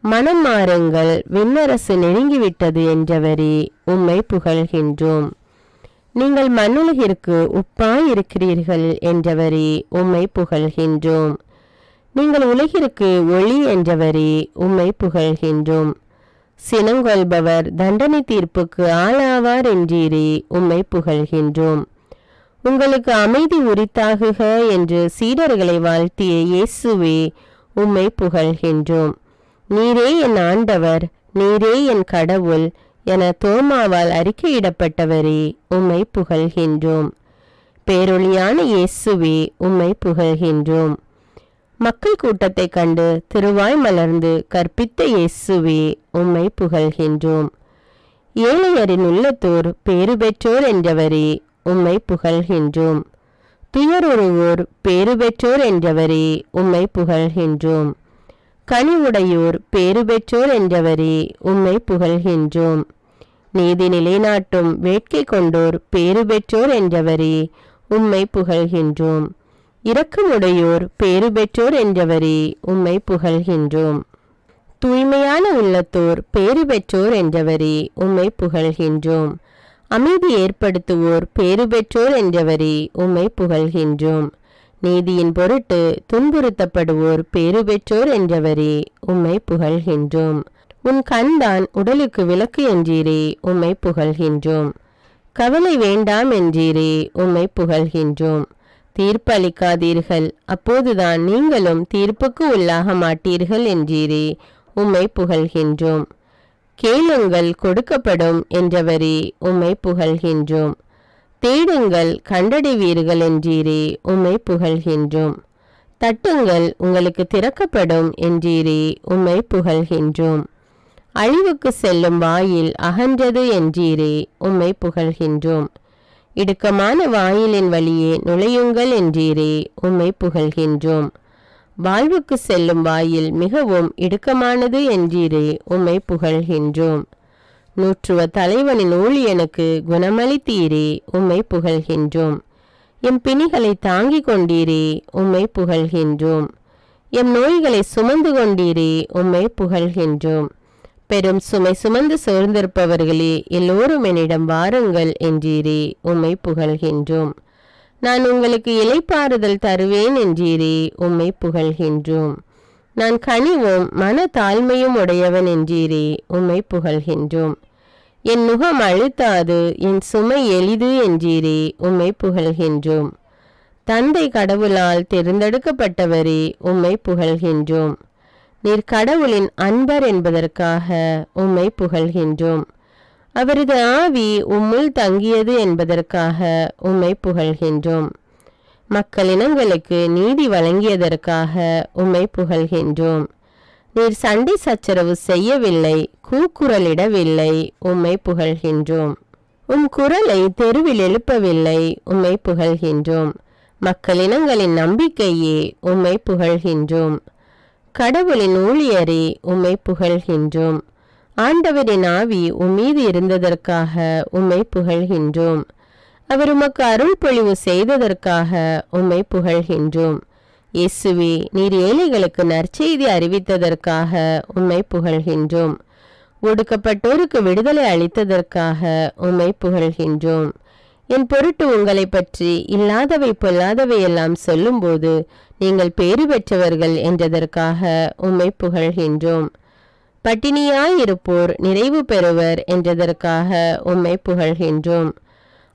மனம் மாறுங்கள், விண்ணரசு நெருங்கிவிட்டது என்றவரே, உம்மை புகழ்கின்றோம். நீங்கள் மண்ணுலகிற்கு உப்பாயிருக்கிறீர்கள் என்றவரே, உம்மை புகழ்கின்றோம். நீங்கள் உலகிற்கு ஒளி என்றவரே, உம்மை புகழ்கின்றோம். சினங்கொள்பவர் தண்டனை தீர்ப்புக்கு ஆளாவார் என்றீரே, உம்மை புகழ்கின்றோம். உங்களுக்கு அமைதி உரித்தாகுக என்று சீடர்களை வாழ்த்திய இயேசுவே, உம்மை புகழ்கின்றோம். நீரே என் ஆண்டவர், நீரே என் கடவுள் என தோமாவால் அறிக்கையிடப்பட்டவரே, உம்மை புகழ்கின்றோம். பேரொளியான இயேசுவே, உம்மை புகழ்கின்றோம். மக்கள் கூட்டத்தை கண்டு திருவாய் மலர்ந்து கற்பித்த இயேசுவே, உம்மை புகழ்கின்றோம். ஏழையரின் உள்ளத்தோர் பேறு பெற்றோர் என்றவரே, உம்மை புகழ்கின்றோம். துயருருவோர் பேறு பெற்றோர் என்றவரே, உம்மை புகழ்கின்றோம். கனிவுடையோர் பேறு பெற்றோர் என்றவரே, உம்மை புகழ்கின்றோம். நீதி நிலைநாட்டும் வேட்கை கொண்டோர் பேறு பெற்றோர் என்றவரே, உம்மை புகழ்கின்றோம். இரக்கமுடையோர் பேறு பெற்றோர் என்றவரே, உம்மை புகழ்கின்றோம். தூய்மையான உள்ளத்தோர் பேறு பெற்றோர் என்றவரே, உம்மை புகழ்கின்றோம். அமைதி ஏற்படுத்துவோர் பேறு பெற்றோர் என்றவரே, உம்மை புகழ்கின்றோம். நீதியின் பொருட்டு துன்புறுத்தப்படுவோர் பேறு பெற்றோர் என்றவரே, உம்மை புகழ்கின்றோம். உன் கண்தான் உடலுக்கு விளக்கு என்றீரே, உம்மை புகழ்கின்றோம். கவலை வேண்டாம் என்றீரே, உம்மை புகழ்கின்றோம். தீர்ப்பு அளிக்காதீர்கள், அப்போதுதான் நீங்களும் தீர்ப்புக்கு உள்ளாக மாட்டீர்கள் என்றீரே, உம்மை புகழ்கின்றோம். கேளுங்கள் கொடுக்கப்படும் என்றவரே, உம்மை புகழ்கின்றோம். தேடுங்கள் கண்டடைவீர்கள் என்றீரே, உம்மை புகழ்கின்றோம். தட்டுங்கள் உங்களுக்கு திறக்கப்படும் என்றீரே, உம்மை புகழ்கின்றோம். அழிவுக்கு செல்லும் வாயில் அகன்றது என்றீரே, உம்மை புகழ்கின்றோம். இடுக்கமான வாயிலின் வழியே நுழையுங்கள் என்றீரே, உம்மை புகழ்கின்றோம். வாழ்வுக்கு செல்லும் வாயில் மிகவும் இடுக்கமானது என்றீரே, உம்மை புகழ்கின்றோம். நூற்றுவ தலைவனின் ஊழியனுக்கு குணமளித்தீரே, உம்மை புகழ்கின்றோம். எம் பிணிகளை தாங்கிக் கொண்டீரே, உம்மை புகழ்கின்றோம். எம் நோய்களை சுமந்து கொண்டீரே, உம்மை புகழ்கின்றோம். பெரும் சுமை சுமந்து சோர்ந்திருப்பவர்களே, எல்லோரும் என்னிடம் வாருங்கள் என்றீரே, உம்மை புகழ்கின்றோம். நான் உங்களுக்கு இளைப்பாறுதல் தருவேன் என்றீரே, உம்மை புகழ்கின்றோம். நான் கனிவும் மன தாழ்மையும் உடையவன் என்றீரே, உம்மை புகழ்கின்றோம். என் நுகம் அழுத்தாது, என் சுமை எளிது என்றீரே, உம்மை புகழ்கின்றோம். தந்தை கடவுளால் தேர்ந்தெடுக்கப்பட்டவரே, உம்மை புகழ்கின்றோம். நீர் கடவுளின் அன்பர் என்பதற்காக உம்மை புகழ்கின்றோம். அவரது ஆவி உம்முள் தங்கியது என்பதற்காக உம்மை புகழ்கின்றோம். மக்களினங்களுக்கு நீதி வழங்கியதற்காக உம்மை புகழ்கின்றோம். நீர் சண்டை சச்சரவு செய்யவில்லை, கூக்குரலிடவில்லை, உம்மை புகழ்கின்றோம். உம் குரலை தெருவில் எழுப்பவில்லை, உம்மை புகழ்கின்றோம். மக்களினங்களின் நம்பிக்கையே, உம்மை புகழ்கின்றோம். கடவுளின் ஊழியரே, உம்மை புகழ்கின்றோம். ஆண்டவரின் ஆவி உம்மீது இருந்ததற்காக உம்மை புகழ்கின்றோம். அவர் உமக்கு அருள் பொழிவு செய்ததற்காக உம்மை புகழ்கின்றோம். இயேசுவே, நீர் ஏழைகளுக்கு நற்செய்தி அறிவித்ததற்காக உம்மை புகழ்கின்றோம். ஒடுக்கப்பட்டோருக்கு விடுதலை அளித்ததற்காக உம்மை புகழ்கின்றோம். என் பொருட்டு உங்களை பற்றி இல்லாதவை பொல்லாதவை எல்லாம் சொல்லும்போது நீங்கள் பேறு பெற்றவர்கள் என்றதற்காக உம்மை புகழ்கின்றோம். பட்டினியாயிருப்போர் நிறைவு பெறுவர் என்றதற்காக உம்மை புகழ்கின்றோம்.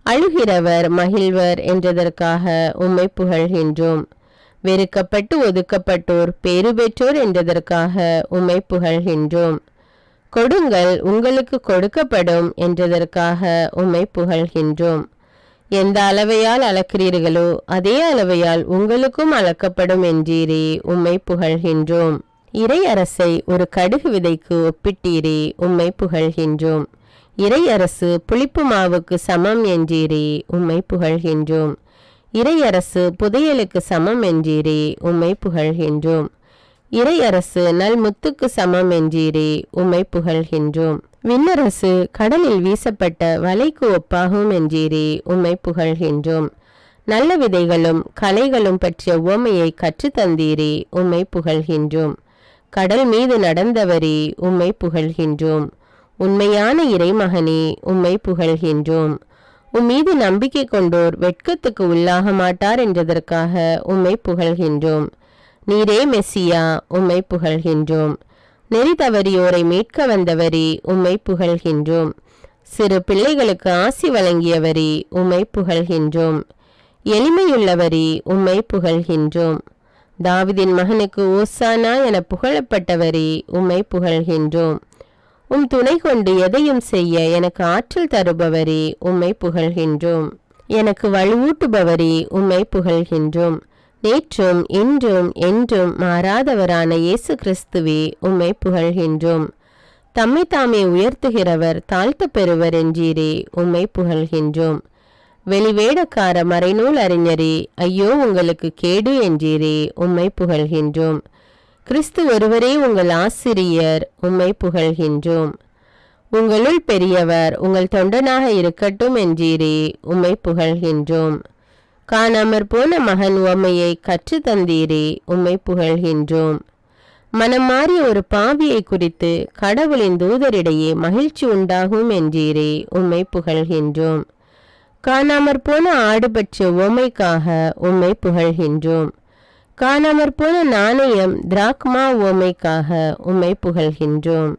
அழுகிறவர் மகிழ்வர் என்றதற்காக உம்மை புகழ்கின்றோம். வெறுக்கப்பட்டு ஒதுக்கப்பட்டோர் பேறு பெற்றோர் என்றதற்காக உம்மை புகழ்கின்றோம். கொடுங்கள் உங்களுக்கு கொடுக்கப்படும் என்றதற்காக உம்மை புகழ்கின்றோம். எந்த அளவையால் அளக்கிறீர்களோ அதே அளவையால் உங்களுக்கும் அளக்கப்படும் என்றீரே, உம்மை புகழ்கின்றோம். இறை அரசை ஒரு கடுகு விதைக்கு ஒப்பிட்டீரே, உம்மை புகழ்கின்றோம். இறை அரசு புளிப்பு மாவுக்கு சமம் என்றீரே, உம்மை புகழ்கின்றோம். இறை அரசு புதையலுக்கு சமம் என்றீரே, உம்மை புகழ்கின்றோம். இறை அரசு நல் முத்துக்கு சமம் என்றீரே, உம்மை புகழ்கின்றோம். விண்ணரசு கடலில் வீசப்பட்ட வலைக்கு ஒப்பாகும் என்றீரே, உம்மை புகழ்கின்றோம். நல்ல விதைகளும் கலைகளும் பற்றிய உவமையை கற்றுத்தந்தீரே, உம்மை புகழ்கின்றோம். கடல் மீது நடந்தவரே, உம்மை புகழ்கின்றோம். உண்மையான இறைமகனே, உம்மை புகழ்கின்றோம். உம்மீது நம்பிக்கை கொண்டோர் வெட்கத்துக்கு உள்ளாக மாட்டார் என்றதற்காக உம்மை புகழ்கின்றோம். நீரே மெசியா, உம்மை புகழ்கின்றோம். நெறி தவறியோரை மீட்க வந்தவரே, உம்மை புகழ்கின்றோம். சிறு பிள்ளைகளுக்கு ஆசி வழங்கியவரே, உம்மை புகழ்கின்றோம். எளிமையுள்ளவரே, உம்மை புகழ்கின்றோம். தாவிதின் மகனுக்கு ஓசானா என புகழப்பட்டவரே, உம்மை புகழ்கின்றோம். உம் துணை கொண்டு எதையும் செய்ய எனக்கு ஆற்றல் தருபவரே, உம்மை புகழ்கின்றோம். எனக்கு வலுவூட்டுபவரே, உம்மை புகழ்கின்றோம். நேற்றும் இன்றும் என்றும் மாறாதவரான இயேசு கிறிஸ்துவே, உம்மை புகழ்கின்றோம். தம்மை தாமே உயர்த்துகிறவர் தாழ்த்த பெறுவர் என்றீரே, உம்மை புகழ்கின்றோம். வெளிவேடக்கார மறைநூல் அறிஞரே, ஐயோ உங்களுக்கு கேடு என்றீரே, உம்மை புகழ்கின்றோம். கிறிஸ்து ஒருவரே உங்கள் ஆசிரியர், உம்மை புகழ்கின்றோம். உங்களுள் பெரியவர் உங்கள் தொண்டனாக இருக்கட்டும் என்றீரே, உம்மை புகழ்கின்றோம். காணாமற் போன மகன் உவமையை கற்று தந்தீரே, உம்மை புகழ்கின்றோம். மனம் மாறிய ஒரு பாவியை குறித்து கடவுளின் தூதரிடையே மகிழ்ச்சி உண்டாகும் என்றீரே, உம்மை புகழ்கின்றோம். காணாமற் போன ஆடு பற்றிய உவமைக்காக உம்மை புகழ்கின்றோம். காணாமற் போன நாணயம் திராக்மா உவமைக்காக உம்மை புகழ்கின்றோம்.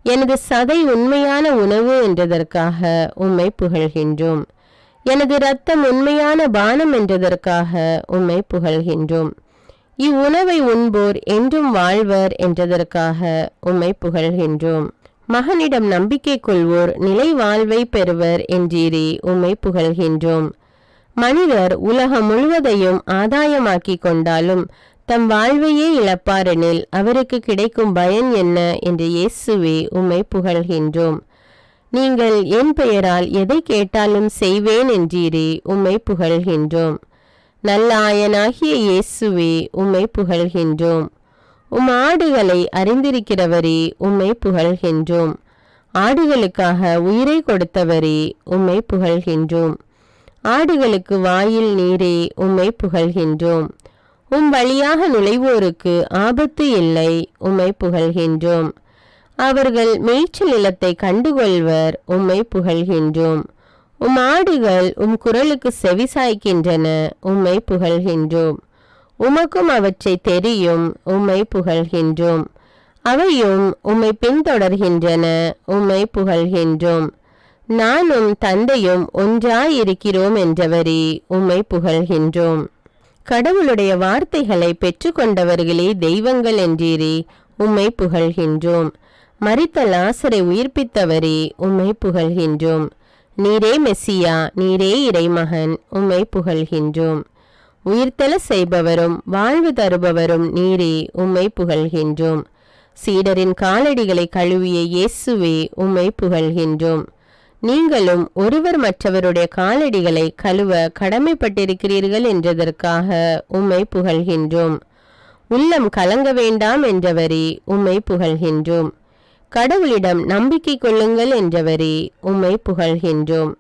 எனது சதை உண்மையான உணவு என்றதற்காக உம்மை புகழ்கின்றோம். எனது இரத்தம் உண்மையான பானம் என்றதற்காக உம்மை புகழ்கின்றோம். இவ்வுணவை உண்போர் என்றும் வாழ்வர் என்றதற்காக உம்மை புகழ்கின்றோம். மகனிடம் நம்பிக்கை கொள்வோர் நிலை வாழ்வை பெறுவர் என்றீரே, உம்மை புகழ்கின்றோம். மனிதர் உலகம் முழுவதையும் ஆதாயமாக்கி கொண்டாலும் தம் வாழ்வையே இழப்பாரெனில் அவருக்கு கிடைக்கும் பயன் என்ன என்று இயேசுவே, உம்மை புகழ்கின்றோம். நீங்கள் என் பெயரால் எதை கேட்டாலும் செய்வேன் என்றீரே, உம்மை புகழ்கின்றோம். நல்ல ஆயனாகிய இயேசுவே, உம்மை புகழ்கின்றோம். உம் ஆடுகளை அறிந்திருக்கிறவரே, உம்மை புகழ்கின்றோம். ஆடுகளுக்காக உயிரை கொடுத்தவரே, உம்மை புகழ்கின்றோம். ஆடுகளுக்கு வாயில் நீரே, உம்மை புகழ்கின்றோம். உம் வழியாக நுழைவோருக்கு ஆபத்து இல்லை, உம்மை புகழ்கின்றோம். அவர்கள் மேய்ச்சல் நிலத்தை கண்டுகொள்வர், உம்மை புகழ்கின்றோம். உம் ஆடுகள் உம் குரலுக்கு செவிசாய்க்கின்றன, உம்மை புகழ்கின்றோம். உமக்கும் அவற்றை தெரியும், உம்மை புகழ்கின்றோம். அவையும் உம்மை பின்தொடர்கின்றன, உம்மை புகழ்கின்றோம். நானும் தந்தையும் ஒன்றாயிருக்கிறோம் என்றவரே, உம்மை புகழ்கின்றோம். கடவுளுடைய வார்த்தைகளை பெற்றுக்கொண்டவர்களே தெய்வங்கள் என்றீரே, உம்மை புகழ்கின்றோம். மரித்த லாசரை உயிர்ப்பித்தவரே, உம்மை புகழ்கின்றோம். நீரே மெசியா, நீரே இறைமகன், உம்மை புகழ்கின்றோம். உயிர்த்தெழ செய்பவரும் வாழ்வு தருபவரும் நீரே, உம்மை புகழ்கின்றோம். சீடரின் காலடிகளை கழுவிய இயேசுவே, உம்மை புகழ்கின்றோம். நீங்களும் ஒருவர் மற்றவருடைய காலடிகளை கழுவ கடமைப்பட்டிருக்கிறீர்கள் என்றதற்காக உம்மை புகழ்கின்றோம். உள்ளம் கலங்க வேண்டாம் என்றவரே, உம்மை புகழ்கின்றோம். கடவுளிடம் நம்பிக்கை கொள்ளுங்கள் என்றவரே, உம்மை புகழ்கின்றோம்.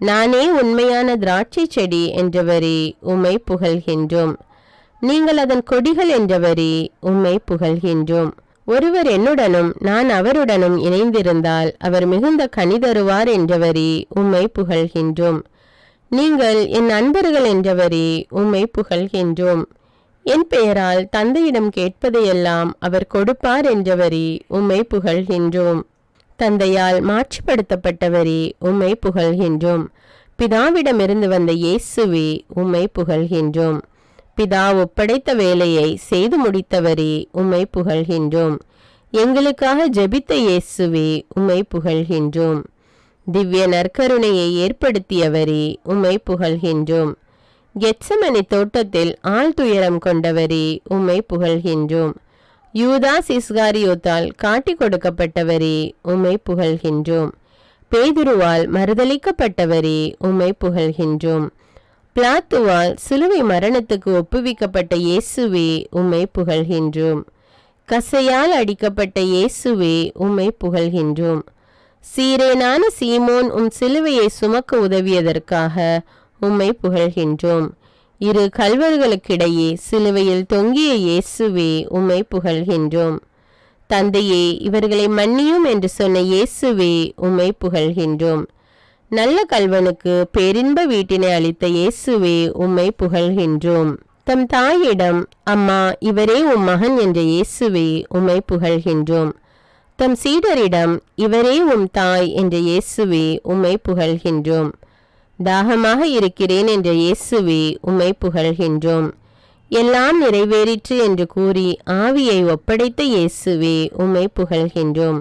நானே உண்மையான திராட்சை செடி என்றவரே, உம்மை புகழ்கின்றோம். நீங்கள் அதன் கொடிகள் என்றவரே, உம்மை புகழ்கின்றோம். ஒருவர் என்னுடனும் நான் அவருடனும் இணைந்திருந்தால் அவர் மிகுந்த கனி தருவார் என்றவரே, உம்மை புகழ்கின்றோம். நீங்கள் என் நண்பர்கள் என்றவரே, உம்மை புகழ்கின்றோம். என் பெயரால் தந்தையிடம் கேட்பதையெல்லாம் அவர் கொடுப்பார் என்றவரே, உம்மை புகழ்கின்றோம். தந்தையால் மாட்சிப்படுத்தப்பட்டவரே, உம்மை புகழ்கின்றோம். பிதாவிடமிருந்து வந்த இயேசுவே, உம்மை புகழ்கின்றோம். பிதா ஒப்படைத்த வேலையை செய்து முடித்தவரே உம்மை புகழ்கின்றோம். எங்களுக்காக ஜெபித்த இயேசுவே உம்மை புகழ்கின்றோம். திவ்ய நற்கருணையை ஏற்படுத்தியவரே உம்மை புகழ்கின்றோம். கெத்செமனே தோட்டத்தில் ஆழ்துயரம் கொண்டவரே உம்மை புகழ்கின்றோம். யூதாஸ் இஸ்காரியோத்தால் காட்டிக் கொடுக்கப்பட்டவரே உம்மை புகழ்கின்றோம். பேதுருவால் மறுதலிக்கப்பட்டவரே உம்மை புகழ்கின்றோம். பிலாத்துவால் சிலுவை மரணத்துக்கு ஒப்புவிக்கப்பட்ட இயேசுவே உம்மை புகழ்கின்றோம். கசையால் அடிக்கப்பட்ட இயேசுவே உம்மை புகழ்கின்றோம். சீரேனான சீமோன் சிலுவையை சுமக்க உதவியதற்காக உம்மை புகழ்கின்றோம். இரு கல்வர்களுக்கிடையே சிலுவையில் தொங்கிய இயேசுவே உம்மை புகழ்கின்றோம். தந்தையே, இவர்களை மன்னியும் என்று சொன்ன இயேசுவே உம்மை புகழ்கின்றோம். நல்ல கல்வனுக்கு பேரின்ப வீட்டினை அளித்த இயேசுவே உம்மை புகழ்கின்றோம். தம் தாயிடம், அம்மா, இவரே உம் மகன் என்ற இயேசுவே உம்மை புகழ்கின்றோம். தம் சீடரிடம், இவரே உம் தாய் என்ற இயேசுவே உம்மை புகழ்கின்றோம். தாகமாக இருக்கிறேன் என்ற இயேசுவே உம்மை புகழ்கின்றோம். எல்லாம் நிறைவேறிற்று என்று கூறி ஆவியை ஒப்படைத்த இயேசுவே உம்மை புகழ்கின்றோம்.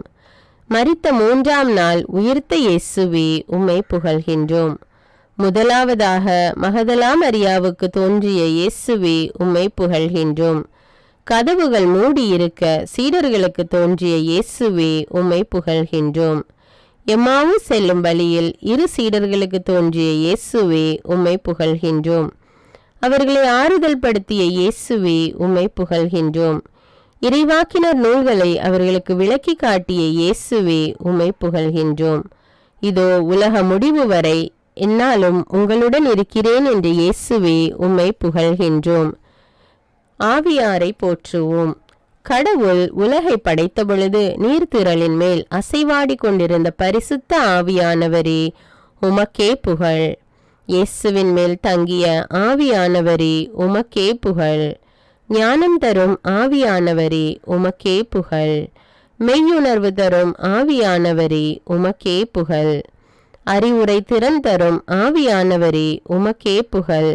மரித்த 3ஆம் நாள் உயிர்த்த இயேசுவே உம்மை புகழ்கின்றோம். முதலாவதாக மகதலா மரியாவுக்கு தோன்றிய இயேசுவே உம்மை புகழ்கின்றோம். கதவுகள் மூடியிருக்க சீடர்களுக்கு தோன்றிய இயேசுவே உம்மை புகழ்கின்றோம். எம்மாவு செல்லும் வழியில் இரு சீடர்களுக்கு தோன்றிய இயேசுவே உம்மை புகழ்கின்றோம். அவர்களை ஆறுதல் படுத்திய இயேசுவே உம்மை புகழ்கின்றோம். இறைவாக்கினர் நூல்களை அவர்களுக்கு விளக்கி காட்டிய இயேசுவே உம்மை புகழ்கின்றோம். இதோ உலக முடிவு வரை என்னாலும் உங்களுடன் இருக்கிறேன் என்ற இயேசுவே உம்மை புகழ்கின்றோம். ஆவியாரை போற்றுவோம். கடவுள் உலகை படைத்த பொழுது நீர்த்திரளின் மேல் அசைவாடி கொண்டிருந்த பரிசுத்த ஆவியானவரே உமக்கே புகழ். இயேசுவின் மேல் தங்கிய ஆவியானவரே உமக்கே புகழ். ஞானம் தரும் ஆவியானவரே உமக்கே புகழ். மெய்யுணர்வு தரும் ஆவியானவரே உமக்கே புகழ். அறிவுரை திறன் தரும் ஆவியானவரே உமக்கே புகழ்.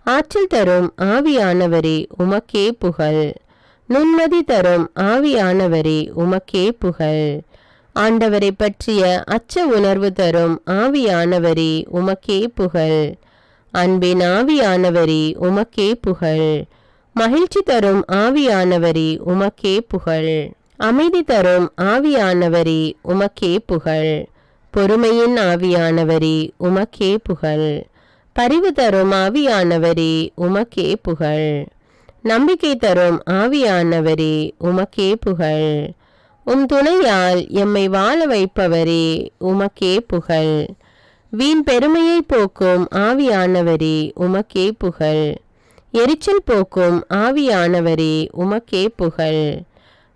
ஆற்றல் தரும் ஆவியானவரே உமக்கே புகழ். நுண்மதி தரும் ஆவியானவரே உமக்கே புகழ். ஆண்டவரை பற்றிய அச்ச உணர்வு தரும் ஆவியானவரே உமக்கே புகழ். அன்பின் ஆவியானவரே உமக்கே புகழ். மகிழ்ச்சி தரும் ஆவியானவரே உமக்கே புகழ். அமைதி தரும் ஆவியானவரே உமக்கே புகழ். பொறுமையின் ஆவியானவரே உமக்கே புகழ். பரிவு தரும் ஆவியானவரே உமக்கே புகழ். நம்பிக்கை தரும் ஆவியானவரே உமக்கே புகழ். துணையால் எம்மை வாழ வைப்பவரே உமக்கே புகழ். வீண் பெருமையை போக்கும் ஆவியானவரே உமக்கே புகழ். எரிச்சல் போக்கும் ஆவியானவரே உமக்கே புகழ்.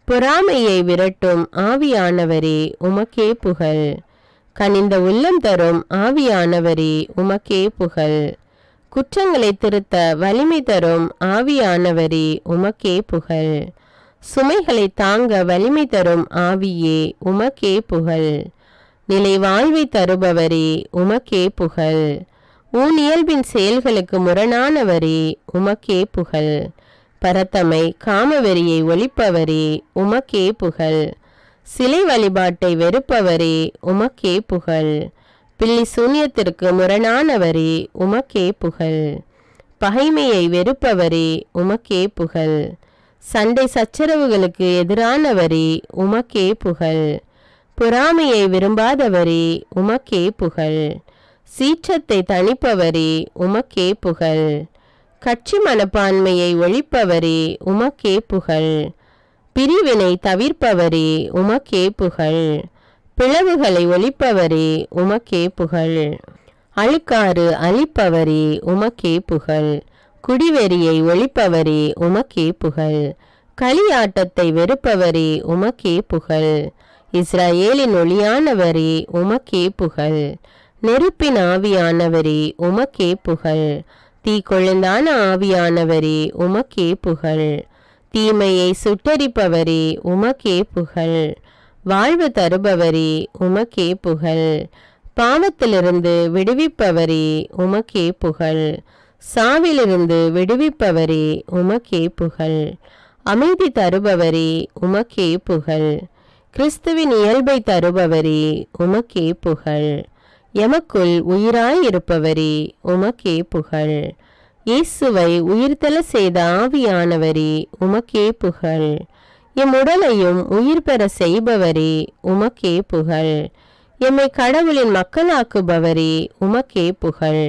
பொறாமையை விரட்டும் ஆவியானவரே உமக்கே புகழ். கனிந்த உள்ளம் தரும் ஆவியானவரே உமக்கே புகழ். குற்றங்களை திருத்த வலிமை தரும் ஆவியானவரே உமக்கே புகழ். சுமைகளை தாங்க வலிமை தரும் ஆவியே உமக்கே புகழ். நிலை வாழ்வை தருபவரே உமக்கே புகழ். ஊனியல்பின் செயல்களுக்கு முரணானவரே உமக்கே புகழ். பரத்தமை காமவெறியை ஒழிப்பவரே உமக்கே புகழ். சிலை வழிபாட்டை வெறுப்பவரே உமக்கே புகழ். பில்லி சூன்யத்திற்கு முரணானவரே உமக்கே புகழ். பகைமையை வெறுப்பவரே உமக்கே புகழ். சண்டை சச்சரவுகளுக்கு எதிரானவரே உமக்கே புகழ். பொறாமையை விரும்பாதவரே உமக்கே புகழ். சீற்றத்தை தணிப்பவரே உமக்கே புகழ். கட்சி மனப்பான்மையை ஒழிப்பவரே உமக்கே புகழ். பிரிவினை தவிர்ப்பவரே உமக்கே புகழ். பிளவுகளை ஒழிப்பவரே உமக்கே புகழ். அழுக்காறு அழிப்பவரே உமக்கே புகழ். குடிவெறியை ஒழிப்பவரே உமக்கே புகழ். களியாட்டத்தை வெறுப்பவரே உமக்கே புகழ். இஸ்ரவேலின் ஒளியானவரே உமக்கே புகழ். நெருப்பின் ஆவியானவரே உமக்கே புகழ். தீக்கொழுந்தான ஆவியானவரே உமக்கே புகழ். தீமையை சுட்டரிப்பவரே உமக்கே புகழ். வாழ்வு தருபவரே உமக்கே புகழ். பாவத்திலிருந்து விடுவிப்பவரே உமக்கே புகழ். சாவிலிருந்து விடுவிப்பவரே உமக்கே புகழ். அமைதி தருபவரே உமக்கே புகழ். கிறிஸ்துவின் இயல்பை தருபவரே உமக்கே புகழ். எமக்குள் உயிராயிருப்பவரே உமக்கே புகழ். இயேசுவை உயிர்த்தெழ செய்த ஆவியானவரே உமக்கே புகழ். எம் உடலையும் உயிர் பெற செய்பவரே உமக்கே புகழ். எம்மை கடவுளின் மக்களாக்குபவரே உமக்கே புகழ்.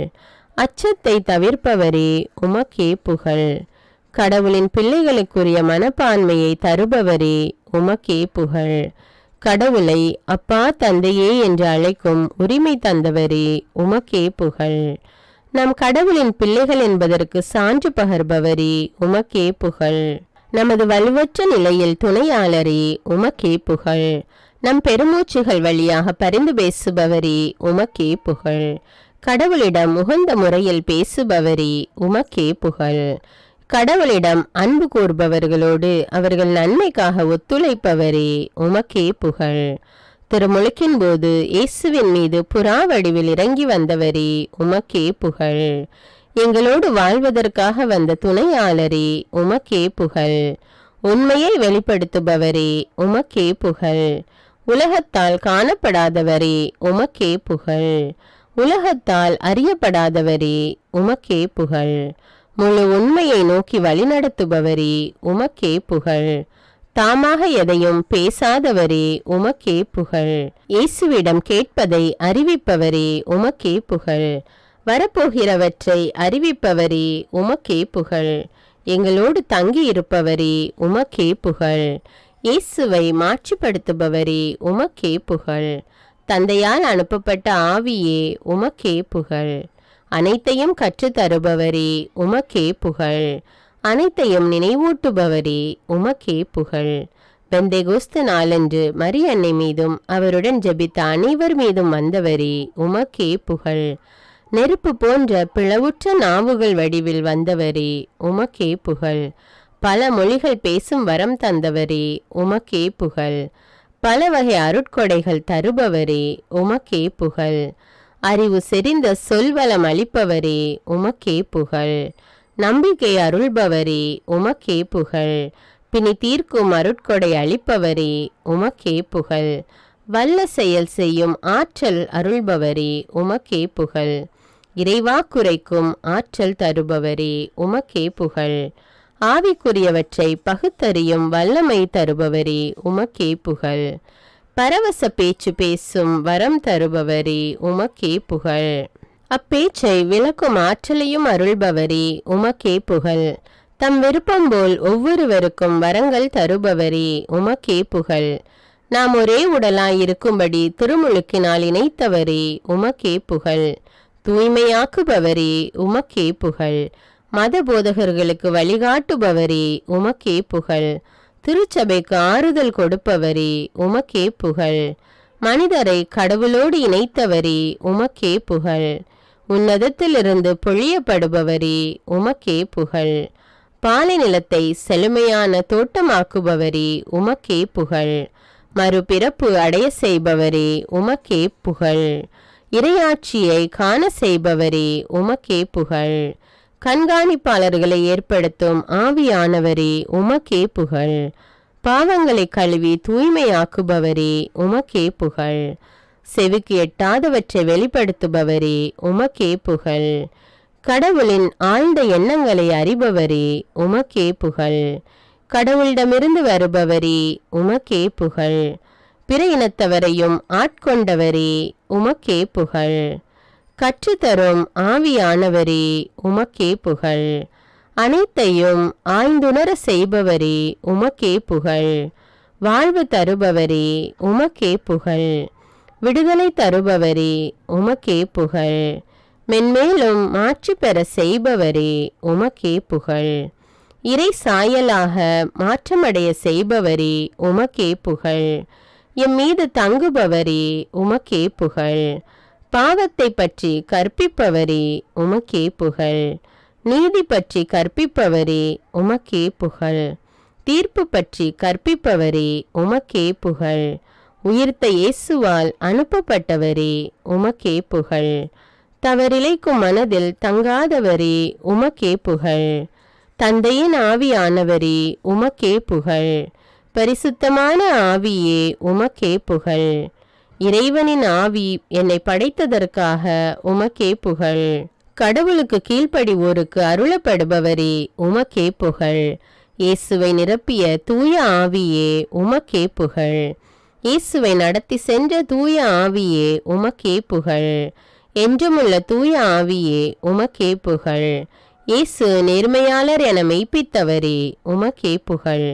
அச்சத்தை தவிர்ப்பவரே உமக்கே புகழ். கடவுளின் பிள்ளைகளுக்குரிய மனப்பான்மையை தருபவரே உமக்கே புகழ். கடவுளை அப்பா தந்தையே என்று அழைக்கும் உரிமை தந்தவரே உமக்கே புகழ். நம் கடவுளின் பிள்ளைகள் என்பதற்கு சான்று பகர்பவரே உமக்கே புகழ். நமது வலுவற்ற நிலையில் துணையாளரே உமக்கே புகழ். நம் பெருமூச்சுகள் வழியாக பரிந்து பேசுபவரே உமக்கே புகழ். கடவுளிடம் உகந்த முறையில் பேசுபவரே உமக்கே புகழ். கடவுளிடம் அன்பு கூர்பவர்களோடு அவர்கள் நன்மைக்காக ஒத்துழைப்பவரே உமக்கே புகழ். திருமுழுக்கின் போது இயேசுவின் மீது புறா வடிவில் இறங்கி வந்தவரே உமக்கே புகழ். எங்களோடு வாழ்வதற்காக வந்த துணையாளரே உமக்கே புகழ். உண்மையை வெளிப்படுத்துபவரே உமக்கே புகழ். உலகத்தால் காணப்படாதவரே உமக்கே புகழ். உலகத்தால் அறியப்படாதவரே உமக்கே புகழ். முழு உண்மையை நோக்கி வழிநடத்துபவரே உமக்கே புகழ். தாமாக எதையும் பேசாதவரே உமக்கே புகழ். இயேசுவிடம் கேட்பதை அறிவிப்பவரே உமக்கே புகழ். வரப்போகிறவற்றை அறிவிப்பவரே உமக்கே புகழ். எங்களோடு தங்கி இருப்பவரே உமக்கே புகழ். இயேசுவை மாட்சிப்படுத்துபவரே உமக்கே புகழ். தந்தையால் அனுப்பப்பட்ட ஆவியே உமக்கே புகழ். அனைத்தையும் கற்றுத்தருபவரே உமக்கே புகழ். அனைத்தையும் நினைவூட்டுபவரே உமக்கே புகழ். பெந்தெகோஸ்து நாளன்று மரியன்னை மீதும் அவருடன் ஜெபித்த அனைவர் மீதும் வந்தவரே உமக்கே புகழ். நெருப்பு போன்ற பிளவுற்ற நாவுகள் வடிவில் வந்தவரே உமக்கே புகழ். பல மொழிகள் பேசும் வரம் தந்தவரே உமக்கே புகழ். பல வகை அருட்கொடைகள் தருபவரே உமக்கே புகழ். அறிவு செறிந்த சொல்வளம் அளிப்பவரே உமக்கே புகழ். நம்பிக்கை அருள்பவரே உமக்கே புகழ். பிணி தீர்க்கும் அருட்கொடை அளிப்பவரே உமக்கே புகழ். வல்ல செயல் செய்யும் ஆற்றல் அருள்பவரே உமக்கே புகழ். இறைவாக்குரைக்கும் ஆற்றல் தருபவரே உமக்கே புகழ். ஆவிக்குரியவற்றை பகுத்தறியும் வல்லமை தருபவரே உமக்கே புகழ். பரவச பேச்சு பேசும் வரம் தருபவரே உமக்கே புகழ். அப்பேச்சை விளக்கும் ஆற்றலையும் அருள்பவரே உமக்கே புகழ். தம் விருப்பம் போல் ஒவ்வொருவருக்கும் வரங்கள் தருபவரே உமக்கே புகழ். நாம் ஒரே உடலாயிருக்கும்படி திருமுழுக்கினால் இணைத்தவரே உமக்கே புகழ். தூய்மையாக்குபவரே உமக்கே புகழ். மத போதகர்களுக்கு வழிகாட்டுபவரே உமக்கே புகழ். திருச்சபைக்கு ஆறுதல் கொடுப்பவரே உமக்கே புகழ். மனிதரை கடவுளோடு இணைத்தவரே உமக்கே புகழ். உன்னதத்திலிருந்து பொழியப்படுபவரே உமக்கே புகழ். பாலை நிலத்தை செழுமையான தோட்டமாக்குபவரே உமக்கே புகழ். மறுபிறப்பு அடைய செய்பவரே உமக்கே புகழ். இறையாட்சியை காண செய்பவரே உமக்கே புகழ். கண்காணிப்பாளர்களை ஏற்படுத்தும் ஆவியானவரே உமக்கே புகழ். பாவங்களை கழுவி தூய்மையாக்குபவரே உமக்கே புகழ். செவிக்கு எட்டாதவற்றை வெளிப்படுத்துபவரே உமக்கே புகழ். கடவுளின் ஆழ்ந்த எண்ணங்களை அறிபவரே உமக்கே புகழ். கடவுளிடமிருந்து வருபவரே உமக்கே புகழ். பிற இனத்தவரையும் ஆட்கொண்டவரே உமக்கே புகழ். கற்றுத்தரும் ஆவியானவரே உமக்கே புகழ். அனைத்தையும் ஆய்ந்துணர செய்பவரே உமக்கே புகழ். வாழ்வு தருபவரே உமக்கே புகழ். விடுதலை தருபவரே உமக்கே புகழ். மென்மேலும் மாற்றி பெற செய்பவரே உமக்கே புகழ். இறை சாயலாக மாற்றமடைய செய்பவரே உமக்கே புகழ். எம் மீது தங்குபவரே உமக்கே புகழ். பாவத்தை பற்றி கற்பிப்பவரே உமக்கே புகழ். நீதி பற்றி கற்பிப்பவரே உமக்கே புகழ். தீர்ப்பு பற்றி கற்பிப்பவரே உமக்கே புகழ். உயிர்த்த இயேசுவால் அனுப்பப்பட்டவரே உமக்கே புகழ். தவறிழைக்கும் மனதில் தங்காதவரே உமக்கே புகழ். தந்தையின் ஆவியானவரே உமக்கே புகழ். பரிசுத்தமான ஆவியே உமக்கே புகழ். இறைவனின் ஆவி என்னை படைத்ததற்காக உமக்கே புகழ். கடவுளுக்கு கீழ்ப்படிவோருக்கு அருளப்படுபவரே உமக்கே புகழ். இயேசுவை நிரப்பிய தூய ஆவியே உமக்கே புகழ். இயேசுவை நடத்தி சென்ற தூய ஆவியே உமக்கே புகழ். என்றுமுள்ள தூய ஆவியே உமக்கே புகழ். இயேசு நேர்மையாளர் என மெய்ப்பித்தவரே உமக்கே புகழ்.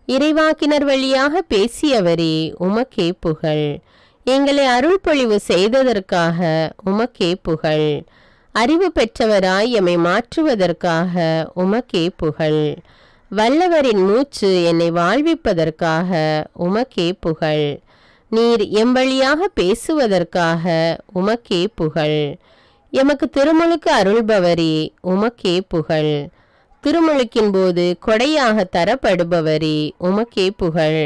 இறைவாக்கினர் வழியாக பேசியவரே உமக்கே புகழ். எங்களை அருள்பொழிவு செய்ததற்காக உமக்கே புகழ். அறிவு பெற்றவராய் எம்மை மாற்றுவதற்காக உமக்கே புகழ். வல்லவரின் மூச்சு என்னை வாழ்விப்பதற்காக உமக்கே புகழ். நீர் எம்பழியாக பேசுவதற்காக உமக்கே புகழ். எமக்கு திருமுழுக்கு அருள்பவரே உமக்கே புகழ். திருமுழுக்கின் போது கொடையாக தரப்படுபவரே உமக்கே புகழ்.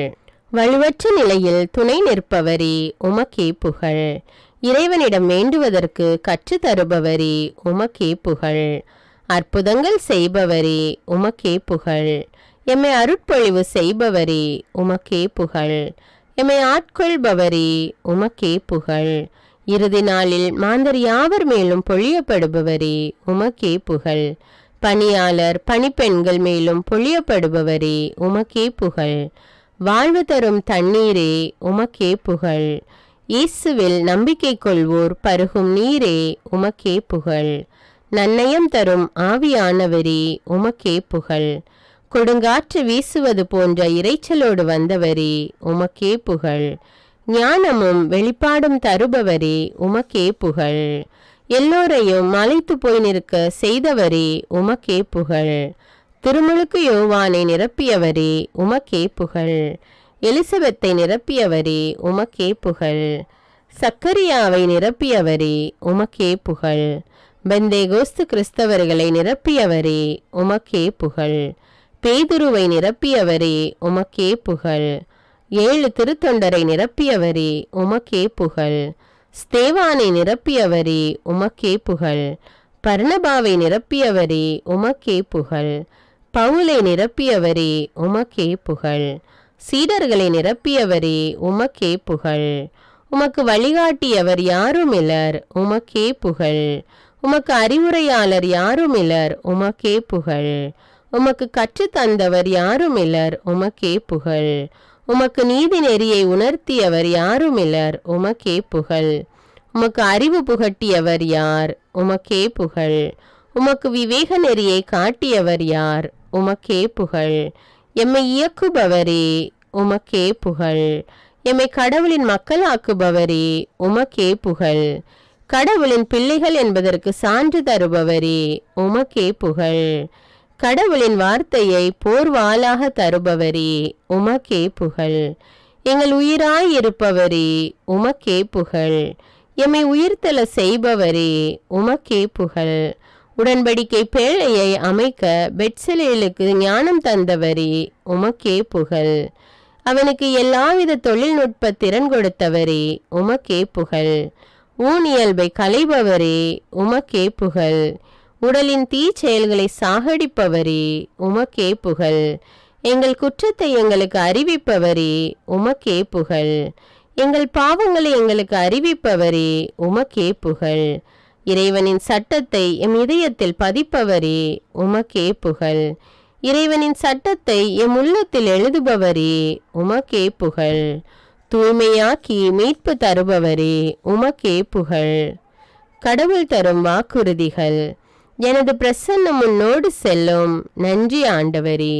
வலுவற்ற நிலையில் துணை நிற்பவரே உமக்கே புகழ். இறைவனிடம் வேண்டுவதற்கு கற்றுத்தருபவரே உமக்கே புகழ். அற்புதங்கள் செய்பவரே உமக்கே புகழ். எம்மை அருட்பொழிவு செய்பவரே உமக்கே புகழ். எம்மை ஆட்கொள்பவரே உமக்கே புகழ். இறுதி நாளில் மாந்தர் யாவர் மேலும் பொழியப்படுபவரே உமக்கே புகழ். பணியாளர் பணிப்பெண்கள் மேலும் பொழியப்படுபவரே உமக்கே புகழ். வாழ்வு தரும் தண்ணீரே உமக்கே புகழ். இயேசுவில் நம்பிக்கை கொள்வோர் பருகும் நீரே உமக்கே புகழ். நன்னயம் தரும் ஆவியானவரே உமக்கே புகழ். கொடுங்காற்று வீசுவது போன்ற இரைச்சலோடு வந்தவரே உமக்கே புகழ். ஞானமும் வெளிப்பாடும் தருபவரே உமக்கே புகழ். எல்லோரையும் மலைத்து போய் நிற்க செய்தவரே உமக்கே புகழ். திருமுழுக்கு யோவானை நிரப்பியவரே உமக்கே புகழ். எலிசபெத்தை நிரப்பியவரே உமக்கே புகழ். சக்கரியாவை நிரப்பியவரே உமக்கே புகழ். பெந்தேகோஸ்து கிறிஸ்தவர்களை நிரப்பியவரே உமக்கே புகழ். பேதுருவை நிரப்பியவரே உமக்கே புகழ். 7 திருத்தொண்டரை நிரப்பியவரே உமக்கே புகழ். ஸ்தேவானை நிரப்பியவரே உமக்கே புகழ். பர்னபாவை நிரப்பியவரே உமக்கே புகழ். பவுலை நிரப்பியவரே உமக்கே புகழ். சீடர்களை நிரப்பியவரே உமக்கே புகழ். உமக்கு வழிகாட்டியவர் யாருமிலர் உமக்கே புகழ். உமக்கு அறிவுரையாளர் யாருமிலர் உமக்கே புகழ். உமக்கு கற்றுத்தந்தவர் யாருமிலர் உமக்கே புகழ். உமக்கு நீதி நெறியை உணர்த்தியவர் யாருமிலர் உமக்கே புகழ். உமக்கு அறிவு புகட்டியவர் யார் உமக்கே புகழ். உமக்கு விவேக நெறியை காட்டியவர் யார் உமக்கே புகழ். எம்மை இயக்குபவரே உமக்கே புகழ். எம்மை கடவுளின் மக்களாக்குபவரே உமக்கே புகழ். கடவுளின் பிள்ளைகள் என்பதற்கு சான்று தருபவரே உமக்கே புகழ். கடவுளின் வார்த்தையை போர்வாளாக தருபவரே உமக்கே புகழ். எங்கள் உயிராய் இருப்பவரே உமக்கே புகழ். எம்மை உயிர்த்தெழ செய்பவரே உமக்கே புகழ். உடன்படிக்கை பேழையை அமைக்க பெத்சலேலுக்கு ஞானம் தந்தவரே உமக்கே புகழ். அவனுக்கு எல்லாவித தொழில்நுட்ப திறன் கொடுத்தவரே உமக்கே புகழ். ஊனியல்பை களைபவரே உமக்கே புகழ். உடலின் தீச்செயல்களை சாகடிப்பவரே உமக்கே புகழ். எங்கள் குற்றத்தை எங்களுக்கு அறிவிப்பவரே உமக்கே புகழ். எங்கள் பாவங்களை எங்களுக்கு அறிவிப்பவரே உமக்கே புகழ். இறைவனின் சட்டத்தை எம் இதயத்தில் பதிப்பவரே உமக்கே புகழ். இறைவனின் சட்டத்தை எம் உள்ளத்தில் எழுதுபவரே உமக்கே புகழ். தூய்மையாக்கி மீட்பு தருபவரே உமக்கே புகழ். கடவுள் தரும் வாக்குறுதிகள். எனது பிரசன்னம் உன்னோடு செல்லும். நன்றி ஆண்டவரே.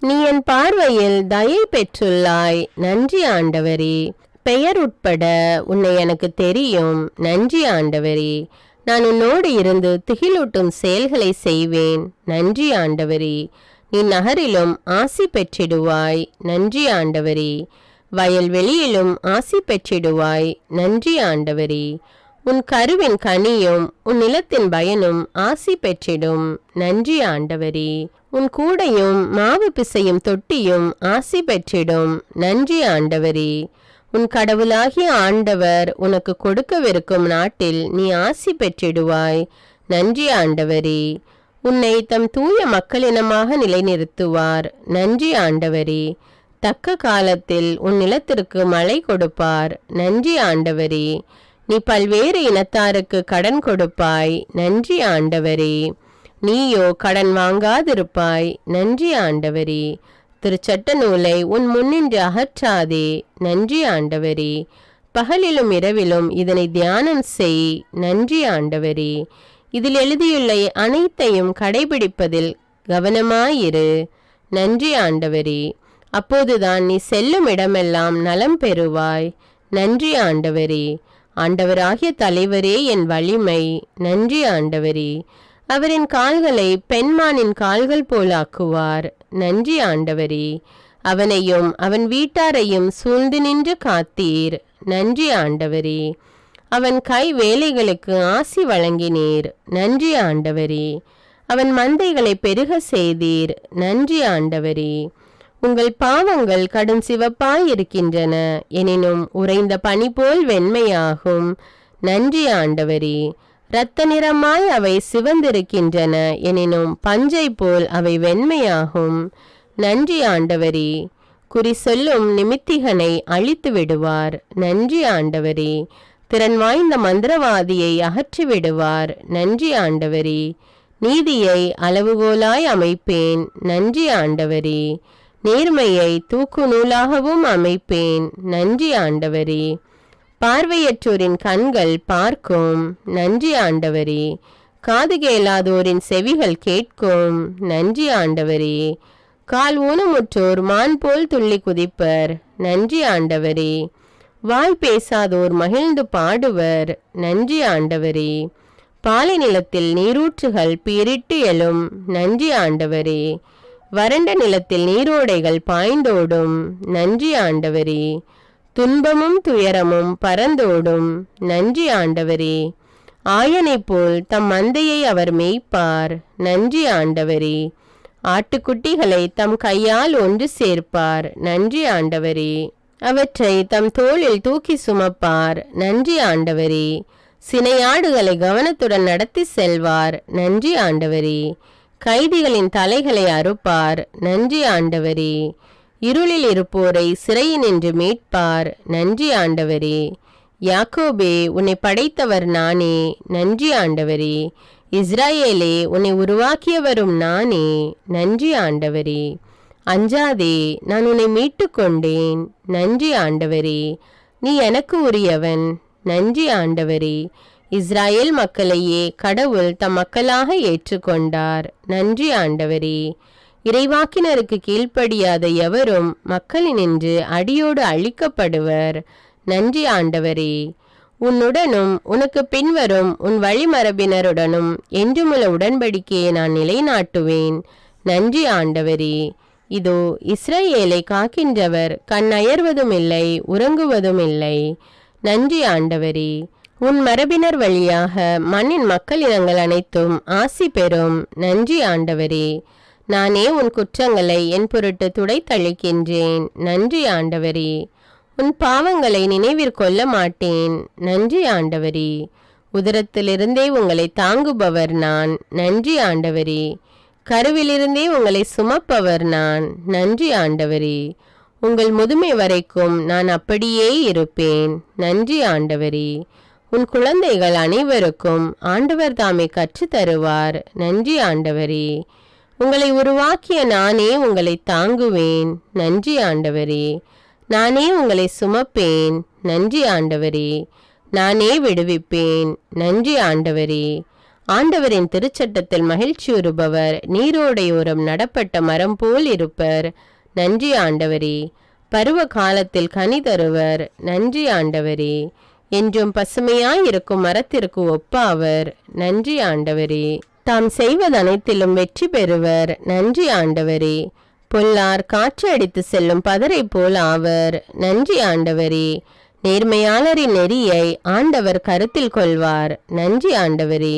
நீ என் பார்வையில் தயை பெற்றுள்ளாய். நன்றி ஆண்டவரே. பெயர் உட்பட உன்னை எனக்கு தெரியும். நன்றி ஆண்டவரே. நான் உன்னோடு இருந்து திகிலூட்டும் செயல்களை செய்வேன். நன்றி ஆண்டவரே. நீ நகரிலும் ஆசி பெற்றிடுவாய். நன்றி ஆண்டவரே. வயல்வெளியிலும் ஆசி பெற்றிடுவாய். நன்றி ஆண்டவரே. உன் கருவின் கனியும் உன் நிலத்தின் பயனும் ஆசி பெற்றிடும். நன்றி ஆண்டவரே. உன் கூடையும் மாவு பிசையும் தொட்டியும் ஆசி பெற்றிடும். நன்றி ஆண்டவரே. உன் கடவுளாகிய ஆண்டவர் உனக்கு கொடுக்கவிருக்கும் நாட்டில் நீ ஆசி பெற்றிடுவாய். நன்றி ஆண்டவரே. உன்னை தம் தூய மக்களினமாக நிலைநிறுத்துவார். நன்றி ஆண்டவரே. தக்க காலத்தில் உன் நிலத்திற்கு மழை கொடுப்பார். நன்றி ஆண்டவரே. நீ பல்வேறு இனத்தாருக்கு கடன் கொடுப்பாய். நன்றி ஆண்டவரே. நீயோ கடன் வாங்காதிருப்பாய். நன்றி ஆண்டவரே. திருச்சட்ட நூலை உன் முன்னின்று அகற்றாதே. நன்றி ஆண்டவரே. பகலிலும் இரவிலும் இதனை தியானம் செய். நன்றி ஆண்டவரே. இதில் எழுதியுள்ள அனைத்தையும் கடைபிடிப்பதில் கவனமாயிரு. நன்றி ஆண்டவரே. அப்போதுதான் நீ செல்லும் இடமெல்லாம் நலம் பெறுவாய். நன்றி ஆண்டவரே. ஆண்டவராகிய தலைவரே என் வலிமை. நன்றி ஆண்டவரே. அவரின் கால்களை பெண்மானின் கால்கள் போலாக்குவார். நன்றி ஆண்டவரே. அவனையும் அவன் வீட்டாரையும் சூழ்ந்து நின்று காத்தீர். நன்றி ஆண்டவரே. அவன் கை வேலைகளுக்கு ஆசி வழங்கினீர். நன்றி ஆண்டவரே. அவன் மந்தைகளை பெருக செய்தீர். நன்றி ஆண்டவரே. உங்கள் பாவங்கள் கடும் சிவப்பாயிருக்கின்றன, எனினும் உறைந்த பனி போல் வெண்மையாகும். நன்றி ஆண்டவரே. இரத்த நிறமாய் அவை சிவந்திருக்கின்றன, எனினும் பஞ்சை போல் அவை வெண்மையாகும். நன்றி ஆண்டவரே. குறி சொல்லும் நிமித்திகனை அழித்து விடுவார். நன்றி ஆண்டவரே. திறன் வாய்ந்த மந்திரவாதியை அகற்றி விடுவார். நன்றி ஆண்டவரே. நீதியை அளவுகோலாய் அமைப்பேன். நன்றி ஆண்டவரே. நேர்மையை தூக்கு நூலாகவும் அமைப்பேன். நன்றி ஆண்டவரே. பார்வையற்றோரின் கண்கள் பார்க்கும். நன்றி ஆண்டவரே. காது கேளாதோரின் செவிகள் கேட்கும். நன்றி ஆண்டவரே. கால் ஊனமுற்றோர் மான் போல் துள்ளி குதிப்பர். நன்றி ஆண்டவரே. வாய் பேசாதோர் மகிழ்ந்து பாடுவர். நன்றி ஆண்டவரே. பாலை நிலத்தில் நீரூற்றுகள் பீரிட்டு எழும். நன்றி ஆண்டவரே. வறண்ட நிலத்தில் நீரோடைகள் பாய்ந்தோடும். நன்றி ஆண்டவரே. துன்பமும் துயரமும் பறந்தோடும். நன்றி ஆண்டவரே. ஆயனை போல் தம் மந்தையை அவர் மேய்ப்பார். நன்றி ஆண்டவரே. ஆட்டுக்குட்டிகளை தம் கையால் ஒன்று சேர்ப்பார். நன்றி ஆண்டவரே. அவற்றை தம் தோளில் தூக்கி சுமப்பார். நன்றி ஆண்டவரே. சினையாடுகளை கவனத்துடன் நடத்தி செல்வார். நன்றி ஆண்டவரே. கைதிகளின் தலைகளை அறுப்பார். நன்றி ஆண்டவரே. இருளில் இருப்போரை சிறையினின்று மீட்பார். நன்றி ஆண்டவரே. யாக்கோபே, உன்னை படைத்தவர் நானே. நன்றி ஆண்டவரே. இஸ்ராயேலே, உன்னை உருவாக்கியவரும் நானே. நன்றி ஆண்டவரே. அஞ்சாதே, நான் உன்னை மீட்டு கொண்டேன். நன்றி ஆண்டவரே. நீ எனக்கு உரியவன். நன்றி ஆண்டவரே. இஸ்ராயேல் மக்களையே கடவுள் தம் மக்களாக ஏற்றுக்கொண்டார். நன்றி ஆண்டவரே. இறைவாக்கினருக்கு கீழ்ப்படியாத எவரும் மக்களினின்று அடியோடு அழிக்கப்படுவர். நன்றி ஆண்டவரே. உன்னுடனும் உனக்கு பின்வரும் உன் வழிமரபினருடனும் என்றுமுள்ள உடன்படிக்கையை நான் நிலைநாட்டுவேன். நன்றி ஆண்டவரே. இதோ இஸ்ரவேலை காக்கின்றவர் கண் அயர்வதும் இல்லை, உறங்குவதும் இல்லை. நன்றி ஆண்டவரே. உன் மரபினர் வழியாக மண்ணின் மக்களினங்கள் அனைத்தும் ஆசி பெறும். நன்றி ஆண்டவரே. நானே உன் குற்றங்களை என் பொருட்டு துடைத்தளிக்கின்றேன். நன்றி ஆண்டவரே. உன் பாவங்களை நினைவிற்கொள்ள மாட்டேன். நன்றி ஆண்டவரே. உதரத்திலிருந்தே உங்களை தாங்குபவர் நான். நன்றி ஆண்டவரே. கருவிலிருந்தே உங்களை சுமப்பவர் நான். நன்றி ஆண்டவரே. உங்கள் முதுமை வரைக்கும் நான் அப்படியே இருப்பேன். நன்றி ஆண்டவரே. உன் குழந்தைகள் அனைவருக்கும் ஆண்டவர் தாமே கற்று தருவார். நன்றி ஆண்டவரே. உங்களை உருவாக்கிய நானே உங்களை தாங்குவேன். நன்றி ஆண்டவரே. நானே உங்களை சுமப்பேன். நன்றி ஆண்டவரே. நானே விடுவிப்பேன். நன்றி ஆண்டவரே. ஆண்டவரின் திருச்சட்டத்தில் மகிழ்ச்சியுறுபவர் நீரோடையோரம் நடப்பட்ட மரம் போல் இருப்பர். நன்றி ஆண்டவரே. பருவ காலத்தில் கனி தருவர். நன்றி ஆண்டவரே. என்றும் பசுமையாயிருக்கும் மரத்திற்கு ஒப்பாவர். நன்றி ஆண்டவரே. தாம் செய்வதனைத்திலும் வெற்றி பெறுவர். நன்றி ஆண்டவரே. பொல்லார் காற்று அடித்து செல்லும் பதரை போல் ஆவர். நன்றி ஆண்டவரே. நேர்மையாளரின் நெறியை ஆண்டவர் கருத்தில் கொள்வார். நன்றி ஆண்டவரே.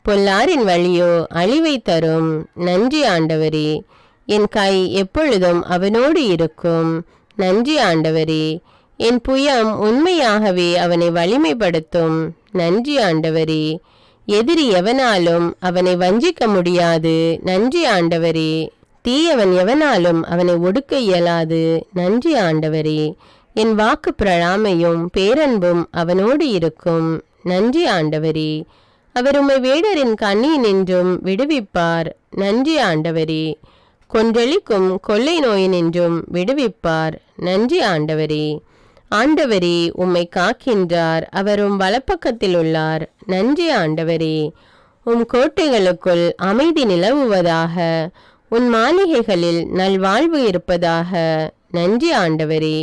பொல்லாரின் வழியோ அழிவை தரும். நன்றி ஆண்டவரே. என் கை எப்பொழுதும் அவனோடு இருக்கும். நன்றி ஆண்டவரே. என் புயம் உண்மையாகவே அவனை வலிமைப்படுத்தும். நன்றி ஆண்டவரே. எதிரி எவனாலும் அவனை வஞ்சிக்க முடியாது. நன்றி ஆண்டவரே. தீயவன் எவனாலும் அவனை ஒடுக்க இயலாது. நன்றி ஆண்டவரே. என் வாக்கு பிரழாமையும் பேரன்பும் அவனோடு இருக்கும். நன்றி ஆண்டவரே. அவர் உம்மை வேடரின் கண்ணியினின்றும் விடுவிப்பார். நன்றி ஆண்டவரே. கொன்றளிக்கும் கொள்ளை நோயினின்றும் விடுவிப்பார். நன்றி ஆண்டவரே. ஆண்டவரே உம்மை காக்கின்றார். அவர் உம் வலப்பக்கத்தில் உள்ளார். நன்றி ஆண்டவரே. உம் கோட்டைகளுக்குள் அமைதி நிலவுவதாக. உன் மாளிகைகளில் நல்வாழ்வு இருப்பதாக. நன்றி ஆண்டவரே.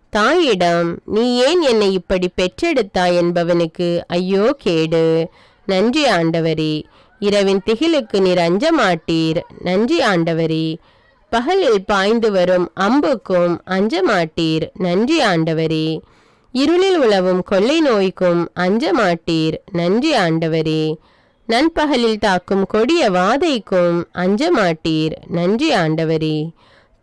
தாயிடம் நீ ஏன் என்னை இப்படி பெற்றெடுத்தாய் என்பவனுக்கு ஐயோ கேடு. நன்றி ஆண்டவரே. இரவின் திகிலுக்கு நீர் அஞ்ச மாட்டீர். நன்றி ஆண்டவரே. பகலில் பாய்ந்து வரும் அம்புக்கும் அஞ்ச மாட்டீர். நன்றி ஆண்டவரே. இருளில் உலவும் கொள்ளை நோய்க்கும் அஞ்ச மாட்டீர். நன்றி ஆண்டவரே. நண்பகலில் தாக்கும் கொடிய வாதைக்கும் அஞ்ச மாட்டீர். நன்றி ஆண்டவரே.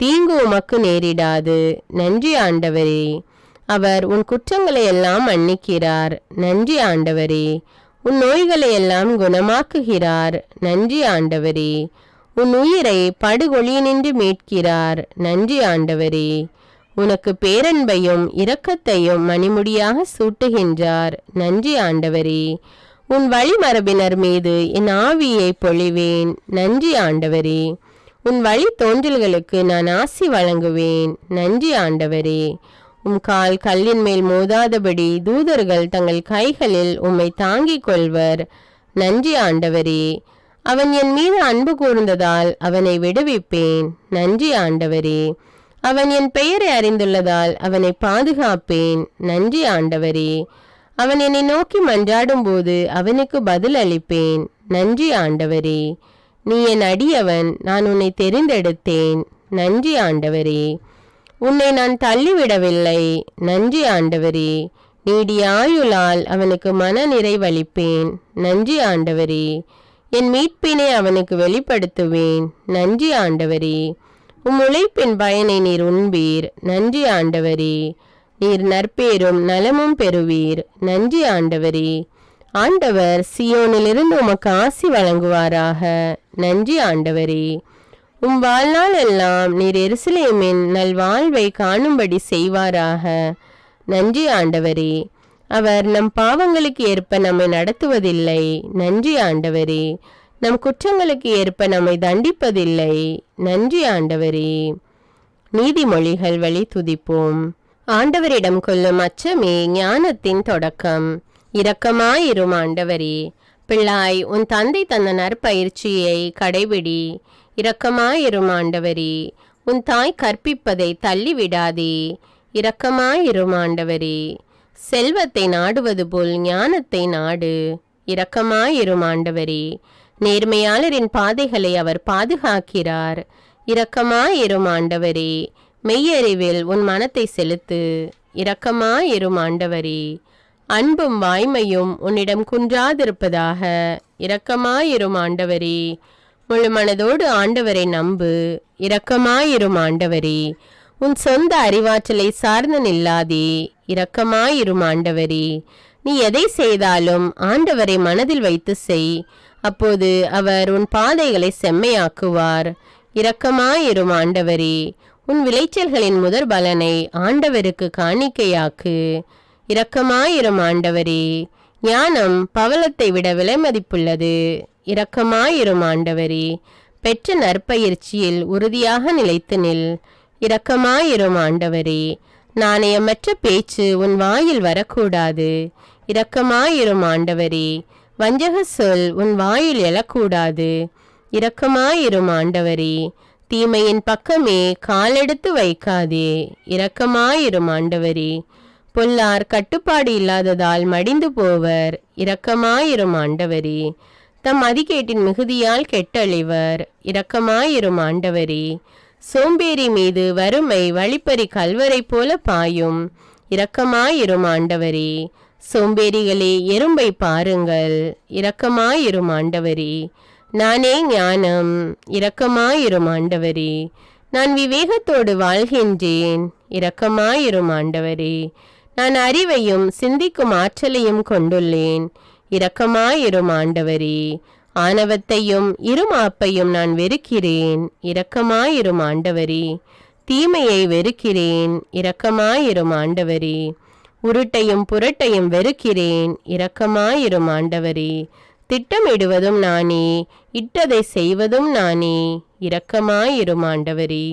தீங்கு உமக்கு நேரிடாது. நன்றி ஆண்டவரே. அவர் உன் குற்றங்களை எல்லாம் மன்னிக்கிறார். நன்றி ஆண்டவரே. உன் நோய்களை எல்லாம் குணமாக்குகிறார். நன்றி ஆண்டவரே. உன் உயிரை படுகொலியினின்று மீட்கிறார். நன்றி ஆண்டவரே. உனக்கு பேரன்பையும் இரக்கத்தையும் மணிமுடியாக சூட்டுகின்றார். நன்றி ஆண்டவரே. உன் வழிமரபினர் மீது என் ஆவியை பொழிவேன். நன்றி ஆண்டவரே. உன் வழி தோன்றல்களுக்கு நான் ஆசி வழங்குவேன். நன்றி ஆண்டவரே. உம் கால் கல்லின் மேல் மோதாதபடி தூதர்கள் தங்கள் கைகளில் உம்மை தாங்கிக் கொள்வர். நன்றி ஆண்டவரே. அவன் என் மீது அன்பு கூர்ந்ததால் அவனை விடுவிப்பேன். நன்றி ஆண்டவரே. அவன் என் பெயரை அறிந்துள்ளதால் அவனை பாதுகாப்பேன். நன்றி ஆண்டவரே. அவன் என்னை நோக்கி மன்றாடும் போது அவனுக்கு பதில் அளிப்பேன். நன்றி ஆண்டவரே. நீ என் அடியவன், நான் உன்னை தெரிந்தெடுத்தேன். நன்றி ஆண்டவரே. உன்னை நான் தள்ளிவிடவில்லை. நன்றி ஆண்டவரே. நீடிய ஆயுளால் அவனுக்கு மன நிறைவளிப்பேன். நன்றி ஆண்டவரே. என் மீட்பினை அவனுக்கு வெளிப்படுத்துவேன். நன்றி ஆண்டவரே. உம் உழைப்பின் பயனை நீர் உண்பீர். நன்றி ஆண்டவரே. நீர் நற்பேரும் நலமும் பெறுவீர். நன்றி ஆண்டவரே. ஆண்டவர் சியோனிலிருந்து உமக்கு ஆசி வழங்குவாராக. நன்றி ஆண்டவரே. உம் வாழ்நாள் எல்லாம் நீர் எருசலேமின் நல்வாழ்வை காணும்படி செய்வாராக. நன்றி ஆண்டவரே. அவர் நம் பாவங்களுக்கு ஏற்ப நம்மை நடத்துவதில்லை. நன்றி ஆண்டவரே. நம் குற்றங்களுக்கு ஏற்ப நம்மை தண்டிப்பதில்லை. நன்றி ஆண்டவரே. நீதிமொழிகள் வழி துதிப்போம். ஆண்டவரிடம் கொள்ளும் அச்சமே ஞானத்தின் தொடக்கம். இரக்கமாயிரும் ஆண்டவரே. பிள்ளாய், உன் தந்தை தந்த நற்பயிற்சியை கடைபிடி. இரக்கமாயிரும் ஆண்டவரே. உன் தாய் கற்பிப்பதை தள்ளிவிடாதே. இரக்கமாயிரும் ஆண்டவரே. செல்வத்தை நாடுவது போல் ஞானத்தை நாடு. இரக்கமாயிரும் ஆண்டவரே. நேர்மையாளரின் பாதைகளை அவர் பாதுகாக்கிறார். இரக்கமாயிரும் ஆண்டவரே. மெய்யறிவில் உன் மனத்தை செலுத்து. இரக்கமாயிரும் ஆண்டவரே. அன்பும் வாய்மையும் உன்னிடம் குன்றாதிருப்பதாக. இரக்கமாயிரும் ஆண்டவரே. முழு மனதோடு ஆண்டவரை நம்பு. இரக்கமாயிரும் ஆண்டவரே. உன் சொந்த அறிவாற்றலை சார்ந்து நில்லாதே. இரக்கமாயிரும் ஆண்டவரே. நீ எதை செய்தாலும் ஆண்டவரை மனதில் வைத்து செய். அப்போது அவர் உன் பாதைகளை செம்மையாக்குவார். இரக்கமாயிரும் ஆண்டவரே. உன் விளைச்சல்களின் முதற் பலனை ஆண்டவருக்கு காணிக்கையாக்கு. இரக்கமாயிரும் ஆண்டவரே. ஞானம் பவளத்தை விட விலை மதிப்புள்ளது. இரக்கமாயிரும் ஆண்டவரே. பெற்ற நற்பயிற்சியில் உறுதியாக நிலைத்து நில். இரக்கமாயிரும் ஆண்டவரே. நாணயமற்ற பேச்சு உன் வாயில் வரக்கூடாது. இரக்கமாயிரும் ஆண்டவரே. வஞ்சக சொல் உன் வாயில் எழக்கூடாது. இரக்கமாயிரும் ஆண்டவரே. தீமையின் பக்கமே காலெடுத்து வைக்காதே. இரக்கமாயிரும் ஆண்டவரே. பொல்லார் கட்டுப்பாடு இல்லாததால் மடிந்து போவர். இரக்கமாயிரும் ஆண்டவரே. தம் மதிகேட்டின் மிகுதியால் கெட்டழிவர். இரக்கமாயிரும் ஆண்டவரே. சோம்பேறி மீது வறுமை வழிப்பறி கல்வரை போல பாயும். இரக்கமாயிரும் ஆண்டவரே. சோம்பேறிகளே, எறும்பை பாருங்கள். இரக்கமாயிரும் ஆண்டவரே. நானே ஞானம். இரக்கமாயிரும் ஆண்டவரே. நான் விவேகத்தோடு வாழ்கின்றேன். இரக்கமாயிரும் ஆண்டவரே. நான் அறிவையும் சிந்திக்கும் ஆற்றலையும் கொண்டுள்ளேன், இரக்கமாயிரும் ஆண்டவரே. ஆணவத்தையும் இருமாப்பையும் நான் வெறுக்கிறேன், இரக்கமாயிரும் ஆண்டவரே. தீமையை வெறுக்கிறேன், இரக்கமாயிரும் ஆண்டவரே. உருட்டையும் புரட்டையும் வெறுக்கிறேன், இரக்கமாயிரும் ஆண்டவரே. திட்டமிடுவதும் நானே, இட்டதை செய்வதும் நானே, இரக்கமாயிரும் ஆண்டவரே.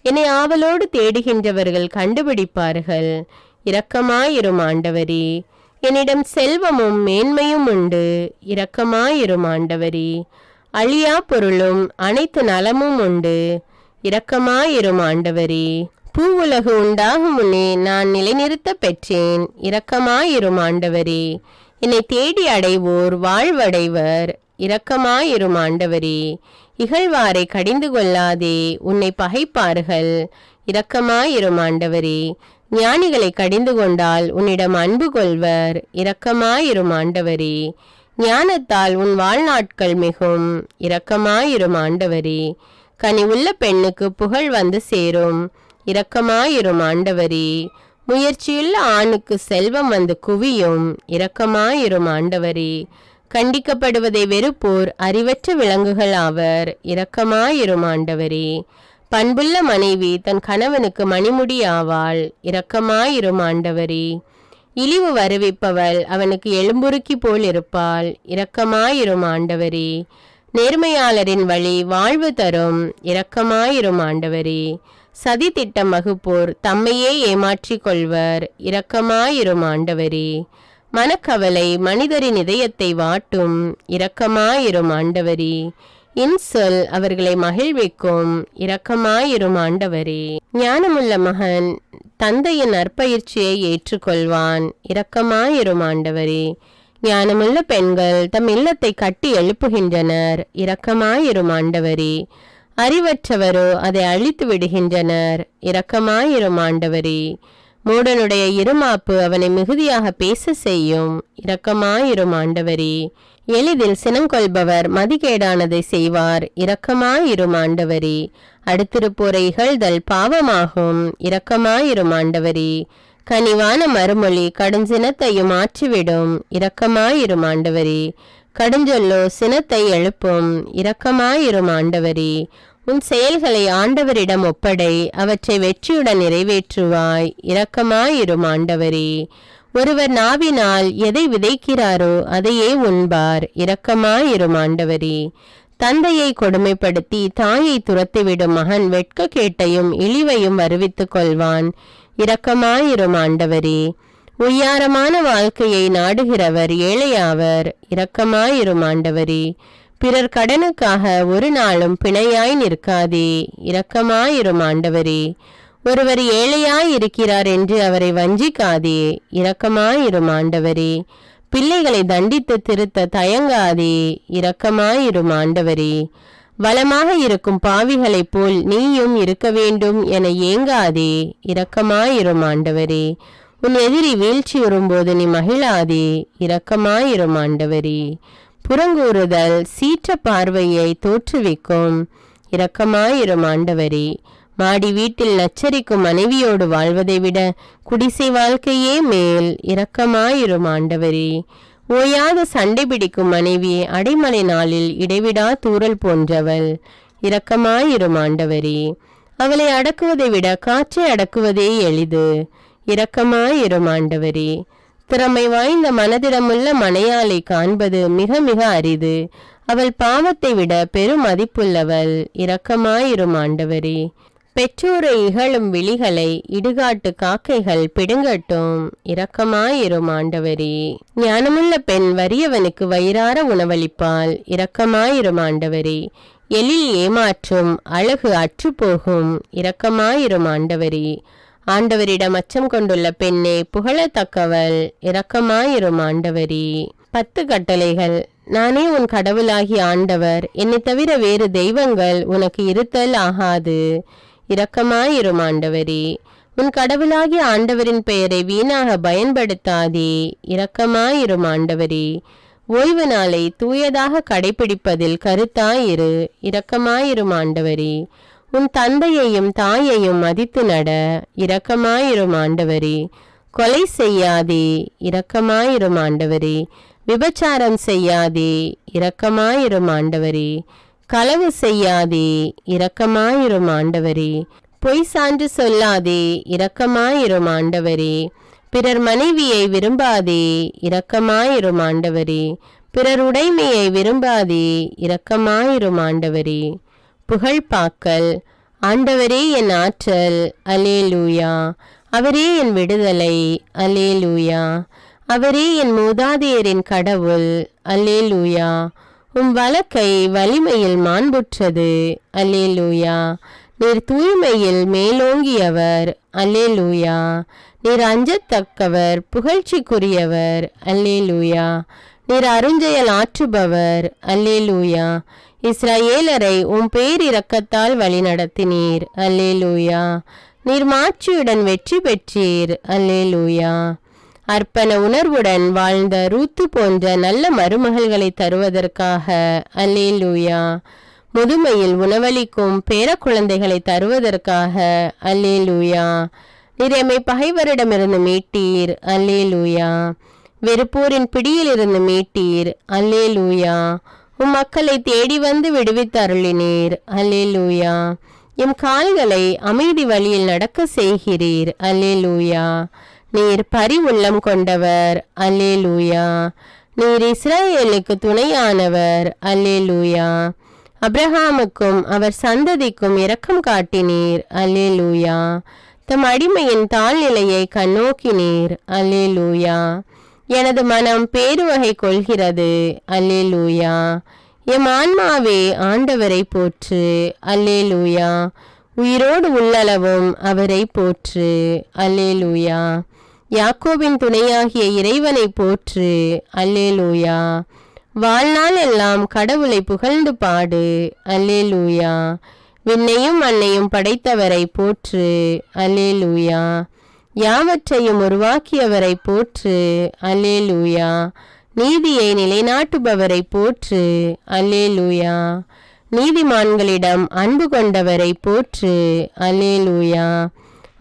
என்னை ஆவலோடு தேடுகின்றவர்கள் கண்டுபிடிப்பார்கள், இரக்கமாயிரும் ஆண்டவரே. என்னிடம் செல்வமும் மேன்மையும் உண்டு, இரக்கமாயிரும் ஆண்டவரே. அழியா பொருளும் அனைத்து நலமும் உண்டு, இரக்கமாயிரும் ஆண்டவரே. பூவுலகு உண்டாகும் முன்னே நான் நிலைநிறுத்த பெற்றேன், இரக்கமாயிரும் ஆண்டவரே. என்னை தேடி அடைவோர் வாழ்வடைவர், இரக்கமாயிரும் ஆண்டவரே. இகழ்வாரை கடிந்து கொள்ளாதே, உன்னை பகைப்பார்கள், இரக்கமாயிரும் ஆண்டவரே. ஞானிகளை கடிந்து கொண்டால் உன்னிடம் அன்பு கொள்வர், இரக்கமாயிரும் ஆண்டவரே. ஞானத்தால் உன் வாழ்நாட்கள் மிகும், இரக்கமாயிரும் ஆண்டவரே. கனிவுள்ள பெண்ணுக்கு புகழ் வந்து சேரும், இரக்கமாயிரும் ஆண்டவரே. முயற்சியுள்ள ஆணுக்கு செல்வம் வந்து குவியும், இரக்கமாயிரும் ஆண்டவரே. கண்டிக்கப்படுவதை வெறுப்போர் அறிவற்ற விலங்குகள் ஆவர், இரக்கமாயிரும் ஆண்டவரே. பண்புள்ள மனைவி தன் கணவனுக்கு மணிமுடி ஆவாள், இரக்கமாயிரும் ஆண்டவரே. இழிவு வருவிப்பவள் அவனுக்கு எலும்புருக்கி போல் இருப்பாள், இரக்கமாயிரும் ஆண்டவரே. நேர்மையாளரின் வழி வாழ்வு தரும், இரக்கமாயிரும் ஆண்டவரே. சதி திட்டம் வகுப்போர் தம்மையே ஏமாற்றிக் கொள்வர், இரக்கமாயிரும் ஆண்டவரே. மனக்கவலை மனிதரின் இதயத்தை வாட்டும், இரக்கமாயிரும் ஆண்டவரே. இன்சொல் அவர்களை மகிழ்விக்கும், இரக்கமாயிரும் ஆண்டவரே. ஞானமுள்ள மகன் தந்தையின் நற்பயிற்சியை ஏற்றுக்கொள்வான், இரக்கமாயிரும் ஆண்டவரே. ஞானமுள்ள பெண்கள் தம் இல்லத்தை கட்டி எழுப்புகின்றனர், இரக்கமாயிரும் ஆண்டவரே. அறிவற்றவரோ அதை அழித்து விடுகின்றனர், இரக்கமாயிரும் ஆண்டவரே. மூடனுடைய இருமாப்பு அவனை மிகுதியாக பேச செய்யும், இரக்கமாயிரும் ஆண்டவரே. எளிதில் சினங்கொள்பவர் மதிகேடானதை செய்வார், இரக்கமாயிரும் ஆண்டவரே. அடுத்திருப்போரை இகழ்தல் பாவமாகும், இரக்கமாயிரும் ஆண்டவரே. கனிவான மறுமொழி கடுஞ்சினத்தையும் மாற்றிவிடும், இரக்கமாயிரும் ஆண்டவரே. கடுஞ்சொல்லோ சினத்தை எழுப்பும், இரக்கமாயிரும் ஆண்டவரே. உன் செயல்களை ஆண்டவரிடம் ஒப்படை, அவற்றை வெற்றியுடன் நிறைவேற்றுவாய், இரக்கமாயிரும் ஆண்டவரே. ஒருவர் நாவினால் எதை விதைக்கிறாரோ அதையே உண்பார், இரக்கமாயிரும் ஆண்டவரே. தந்தையை கொடுமைப்படுத்தி தாயை துரத்திவிடும் மகன் வெட்கக்கேட்டையும் இழிவையும் வருவித்துக் கொள்வான், இரக்கமாயிரும் ஆண்டவரே. உய்யாரமான வாழ்க்கையை நாடுகிறவர் ஏழையாவர், இரக்கமாயிரும் ஆண்டவரே. பிறர் கடனுக்காக ஒரு நாளும் பிணையாய் நிற்காதே, இரக்கமாயிரும் ஆண்டவரே. ஒருவர் ஏழையாய் இருக்கிறார் என்று அவரை வஞ்சிக்காதே, இரக்கமாயிரும் ஆண்டவரே. பிள்ளைகளை தண்டித்து திருத்த தயங்காதே, இரக்கமாயிரும் ஆண்டவரே. வளமாக இருக்கும் பாவிகளைப் போல் நீயும் இருக்க வேண்டும் என ஏங்காதே, இரக்கமாயிரும் ஆண்டவரே. உன் எதிரி வீழ்ச்சியுறும்போது நீ மகிழாதே, இரக்கமாயிரும் ஆண்டவரே. புறங்கூறுதல் சீற்ற பார்வையை தோற்றுவிக்கும், இரக்கமாயிரும் ஆண்டவரே. மாடி வீட்டில் நச்சரிக்கும் மனைவியோடு வாழ்வதை விட குடிசை வாழ்க்கையே மேல், இரக்கமாயிரும் ஆண்டவரே. ஓயாத சண்டை பிடிக்கும் மனைவி அடைமழை நாளில் இடைவிடா தூறல் போன்றவள், இரக்கமாயிரும் ஆண்டவரே. அவளை அடக்குவதை விட காற்றை அடக்குவதே எளிது, இரக்கமாயிரும் ஆண்டவரே. திறமை வாய்ந்த மனதிடமுள்ள மனையாளை காண்பது மிக மிக அரிது, அவள் பாவத்தை விட பெரும் மதிப்புள்ளவள், இரக்கமாயிரும் ஆண்டவரே. பெற்றோரை இகழும் விழிகளை இடுகாட்டு காக்கைகள் பிடுங்கட்டும், இரக்கமாயிரும் ஆண்டவரே. ஞானமுள்ள பெண் வறியவனுக்கு வயிறார உணவளிப்பாள், இரக்கமாயிரும் ஆண்டவரே. எழில் ஏமாற்றும் அழகு அற்றுப்போகும், இரக்கமாயிரும் ஆண்டவரே. ஆண்டவரிடம் அச்சம் கொண்டுள்ள பெண்ணே புகழத்தக்கவள், இரக்கமாயிரும் ஆண்டவரே. 10 கட்டளைகள். நானே உன் கடவுளாகி ஆண்டவர், என்னை தவிர வேறு தெய்வங்கள் உனக்கு இருத்தல் ஆகாது, இரக்கமாயிரும் ஆண்டவரே. உன் கடவுளாகி ஆண்டவரின் பெயரை வீணாக பயன்படுத்தாதே, இரக்கமாயிரும் ஆண்டவரே. ஓய்வு நாளை தூயதாக கடைபிடிப்பதில் கருத்தாயிரு, இரக்கமாயிரும் ஆண்டவரே. உன் தந்தையையும் தாயையும் மதித்து நட, இரக்கமாயிரும் ஆண்டவரே. கொலை செய்யாதே, இரக்கமாயிரும் ஆண்டவரே. விபச்சாரம் செய்யாதே, இரக்கமாயிரும் ஆண்டவரே. களவு செய்யாதே, இரக்கமாயிரும் ஆண்டவரே. பொய் சான்று சொல்லாதே, இரக்கமாயிரும் ஆண்டவரே. பிறர் மனைவியை விரும்பாதே, இரக்கமாயிரும் ஆண்டவரே. பிறர் உடைமையை விரும்பாதே, இரக்கமாயிரும் ஆண்டவரே. புகழ்பாக்கல். ஆண்டவரே என் ஆற்றல், அல்லேலூயா. அவரே என் விடுதலை, அல்லேலூயா. அவரே என் மூதாதையரின் கடவுள், அல்லேலூயா. வழக்கை வலிமையில் மாண்புற்றது, அல்லேலூயா. நீர் தூய்மையில் மேலோங்கியவர், அல்லேலூயா. நீர் அஞ்சத்தக்கவர், புகழ்ச்சிக்குரியவர், அல்லேலூயா. நீர் அருஞ்செயல் ஆற்றுபவர், அல்லேலூயா. இஸ்ரவேலரை பேரிரக்கத்தால் வழிநடத்தினீர், அல்லேலூயா. நீர் மாட்சியுடன் வெற்றி பெற்றீர், அல்லேலூயா. அர்ப்பண உணர்வுடன் வாழ்ந்த ரூத்து போன்ற நல்ல மருமகள்களை தருவதற்காக, அல்லேலூயா. முதுமையில் உணவளிக்கும் பேர குழந்தைகளை தருவதற்காக, அல்லேலூயா. நீர் எம்மை பகைவரிடமிருந்து மீட்டீர், அல்லேலூயா. வெறுப்போரின் பிடியிலிருந்து மீட்டீர், அல்லேலூயா. மக்களை தேடி வந்து விடுவித்தருளினீர், அல்லேலூயா. எம் கால்களை அமைதி வழியில் நடக்க செய்கிறீர், அல்லேலூயா. நீர் பரிவுள்ளம் கொண்டவர், அல்லேலூயா. நீர் இஸ்ரவேலுக்கு துணையானவர், அல்லேலூயா. அப்ரஹாமுக்கும் அவர் சந்ததிக்கும் இரக்கம் காட்டினீர், அல்லேலூயா. தம் அடிமையின் தாழ்நிலையை கண்ணோக்கினீர், அல்லேலூயா. எனது மனம் பேருவகை கொள்கிறது, அல்லேலூயா. எம் ஆன்மாவே ஆண்டவரை போற்று, அல்லேலூயா. உயிரோடு உள்ளளவும் அவரை போற்று, அல்லேலூயா. யாக்கோபின் துணையாகிய இறைவனை போற்று, அல்லேலூயா. வாழ்நாள் எல்லாம் கடவுளை புகழ்ந்து பாடு, அல்லேலூயா. விண்ணையும் மண்ணையும் படைத்தவரை போற்று, அல்லேலூயா. யாவற்றையும் உருவாக்கியவரை போற்று, அல்லேலூயா. நீதியை நிலைநாட்டுபவரை போற்று, அல்லேலூயா. நீதிமான்களிடம் அன்பு கொண்டவரை போற்று, அல்லேலூயா.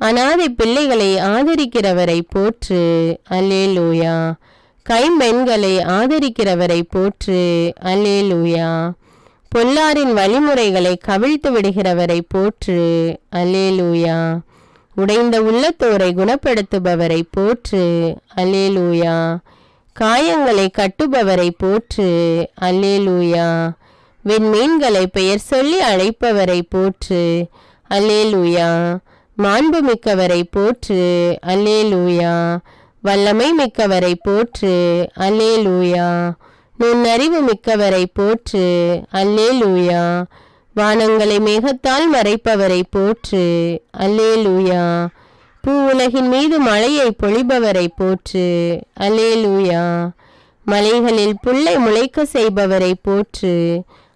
அநாதை பிள்ளைகளை ஆதரிக்கிறவரை போற்று, அல்லேலூயா. கைம்பெண்களை ஆதரிக்கிறவரை போற்று, அல்லேலூயா. பொல்லாரின் வழிமுறைகளை கவிழ்த்து விடுகிறவரை போற்று, அல்லேலூயா. உடைந்த உள்ளத்தோரை குணப்படுத்துபவரை போற்று, அல்லேலூயா. காயங்களை கட்டுபவரை போற்று, அல்லேலூயா. விண்மீன்களை பெயர் சொல்லி அழைப்பவரை போற்று, அல்லேலூயா. மாண்பு மிக்கவரை போற்று, அல்லேலூயா. வல்லமை மிக்கவரை போற்று, அல்லேலூயா. நுண்ணறிவு மிக்கவரை போற்று, அல்லேலூயா. வானங்களை மேகத்தால் மறைப்பவரை போற்று, அல்லேலூயா. பூ உலகின் மீது மழையை பொழிபவரை போற்று, அல்லேலூயா. மலைகளில் புல்லை முளைக்க செய்பவரை போற்று,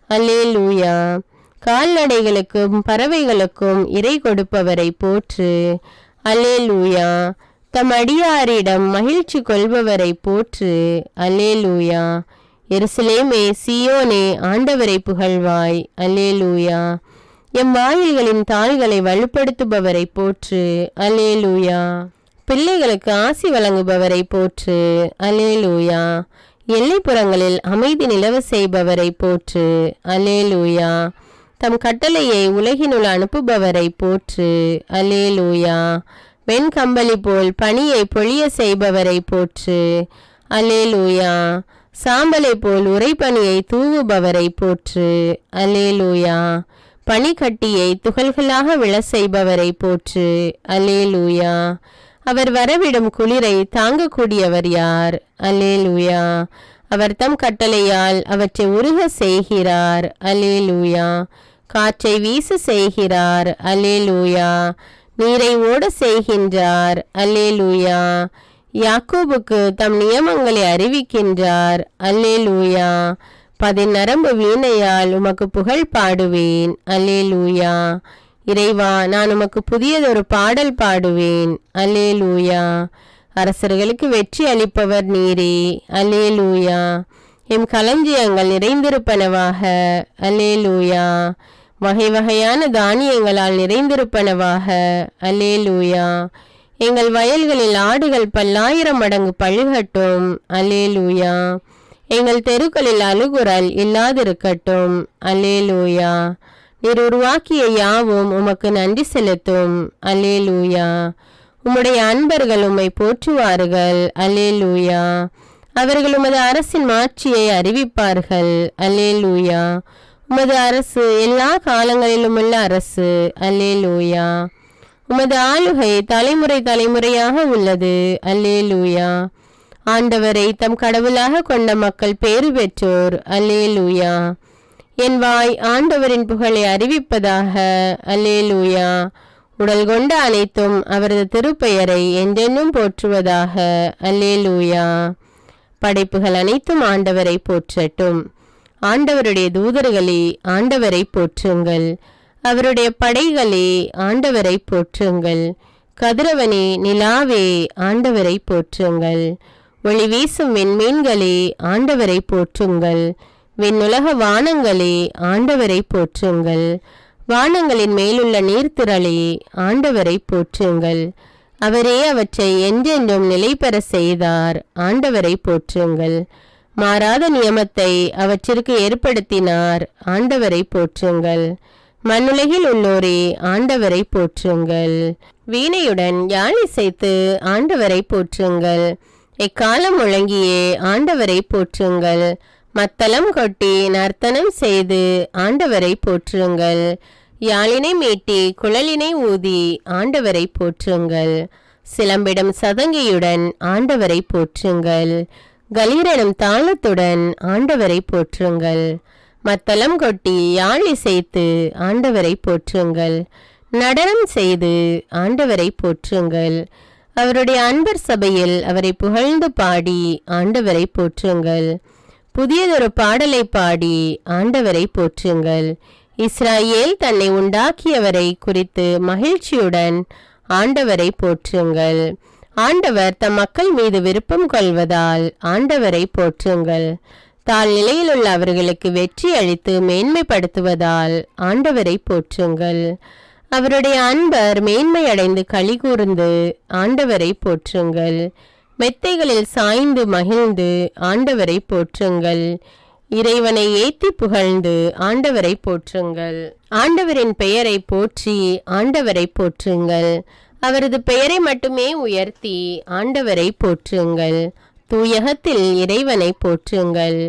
அல்லேலூயா. கால்நடைகளுக்கும் பறவைகளுக்கும் இறை கொடுப்பவரை போற்று, அல்லேலூயா. தம் அடியாரிடம் மகிழ்ச்சி கொள்பவரை போற்று, அல்லேலூயா. எருசலேமே சீயோனே ஆண்டவரை புகழ்வாய், அல்லேலூயா. எம் வாயில்களின் தாள்களை வலுப்படுத்துபவரை போற்று, அல்லேலூயா. பிள்ளைகளுக்கு ஆசி வழங்குபவரை போற்று, அல்லேலூயா. எல்லைப்புறங்களில் அமைதி நிலவ செய்பவரை போற்று, அல்லேலூயா. தம் கட்டளையை உலகினுள் அனுப்புபவரை போற்று, அல்லேலூயா. வெண்கம்பளி போல் பனியை பொழிய செய்பவரை போற்று, அல்லேலூயா. சாம்பலை போல் உறைபனியை தூவுபவரை போற்று, அல்லேலூயா. பனிக்கட்டியை துகள்களாக விழ செய்பவரை போற்று, அல்லேலூயா. அவர் வரவிடும் குளிரை தாங்கக்கூடியவர் யார், அல்லேலூயா. அவர் தம் கட்டளையால் அவற்றை உருக செய்கிறார், அல்லேலூயா. காற்றை வீச செய்கிறார், அல்லேலூயா. நீரை ஓட செய்கின்றார், அல்லேலூயா. யாக்கோபுக்கு தம் நியமங்களை அறிவிக்கின்றார், அல்லேலூயா. 10 நரம்பு வீணையால் உமக்கு புகழ் பாடுவேன், அல்லேலூயா. இறைவா, நான் உமக்கு புதியதொரு பாடல் பாடுவேன், அல்லேலூயா. அரசர்களுக்கு வெற்றி அளிப்பவர் நீரே, அல்லேலூயா. எம் களஞ்சியங்கள் நிறைந்திருப்பனவாக, அல்லேலூயா. வகை வகையான தானியங்களால் நிறைந்திருப்பனவாக. அல்லேலூயா. எங்கள் வயல்களில் ஆடுகள் 10,000 மடங்கு பழுகட்டும். அல்லேலூயா. எங்கள் தெருக்களில் அழுகுரல் இல்லாதிருக்கட்டும். அல்லேலூயா. நீர் உருவாக்கிய யாவும் உமக்கு நன்றி செலுத்தும். அல்லேலூயா. உம்முடைய அன்பர்கள் உம்மை போற்றுவார்கள். அல்லேலூயா. அவர்கள் உமது அரசின் மாட்சியை அறிவிப்பார்கள். அல்லேலூயா. உமது அரசு எல்லா காலங்களிலும் உள்ள அரசு. அல்லேலூயா. உமது ஆளுகை தலைமுறை தலைமுறையாக உள்ளது. அல்லேலூயா. ஆண்டவரை தம் கடவுளாக கொண்ட மக்கள் பேறு பெற்றோர். அல்லேலூயா. என் வாய் ஆண்டவரின் புகழை அறிவிப்பதாக. அல்லேலூயா. உடல் கொண்ட அனைத்தும் அவரது திருப்பெயரை என்றென்னும் போற்றுவதாக. அல்லேலூயா. படைப்புகள் அனைத்தும் ஆண்டவரை போற்றட்டும். ஆண்டவருடைய தூதர்களே ஆண்டவரை போற்றுங்கள். அவருடைய படைகளே ஆண்டவரை போற்றுங்கள். கதிரவனே நிலாவே ஆண்டவரை போற்றுங்கள். ஒளி வீசும் விண்மீன்களே ஆண்டவரை போற்றுங்கள். விண்ணுலக வானங்களே ஆண்டவரை போற்றுங்கள். வானங்களின் மேலுள்ள நீர்த்திரளே ஆண்டவரை போற்றுங்கள். அவரே அவற்றை என்றென்றும் நிலை பெற செய்தார். ஆண்டவரை போற்றுங்கள். மாறாத நியமத்தை அவற்றிற்கு ஏற்படுத்தினார். ஆண்டவரை போற்றுங்கள். மண்ணுலகில் உள்ளோரே ஆண்டவரை போற்றுங்கள். வீணையுடன் யாழ் இசைத்து ஆண்டவரை போற்றுங்கள். எக்காலம் முழங்கியே ஆண்டவரை போற்றுங்கள். மத்தளம் கொட்டி நர்த்தனம் செய்து ஆண்டவரை போற்றுங்கள். யாழினை மீட்டி குழலினை ஊதி ஆண்டவரை போற்றுங்கள். சிலம்பிடும் சதங்கியுடன் ஆண்டவரை போற்றுங்கள். கலீரெனும் தாளத்துடன் ஆண்டவரை போற்றுங்கள். மத்தளம் கொட்டி யாழ் இசைத்து ஆண்டவரை போற்றுங்கள். நடனம் செய்து ஆண்டவரை போற்றுங்கள். அவருடைய அன்பர் சபையில் அவரை புகழ்ந்து பாடி ஆண்டவரை போற்றுங்கள். புதியதொரு பாடலை பாடி ஆண்டவரை போற்றுங்கள். இஸ்ராயேல் தன்னை உண்டாக்கியவரை குறித்து மகிழ்ச்சியுடன் ஆண்டவரை போற்றுங்கள். ஆண்டவர் தம் மக்கள் மீது விருப்பம் கொள்வதால் ஆண்டவரை போற்றுங்கள். தாழ் நிலையில் உள்ள அவர்களுக்கு வெற்றி அளித்து மேன்மைப்படுத்துவதால் ஆண்டவரை போற்றுங்கள். அவருடைய அன்பர் மேன்மையடைந்து களி கூர்ந்து ஆண்டவரை போற்றுங்கள். மெத்தைகளில் சாய்ந்து மகிழ்ந்து ஆண்டவரை போற்றுங்கள். இறைவனை ஏத்தி புகழ்ந்து ஆண்டவரை போற்றுங்கள். ஆண்டவரின் பெயரை போற்றி ஆண்டவரை போற்றுங்கள். அவரது பெயரை மட்டுமே உயர்த்தி ஆண்டவரை போற்றுங்கள். தூயகத்தில் இறைவனை போற்றுங்கள்.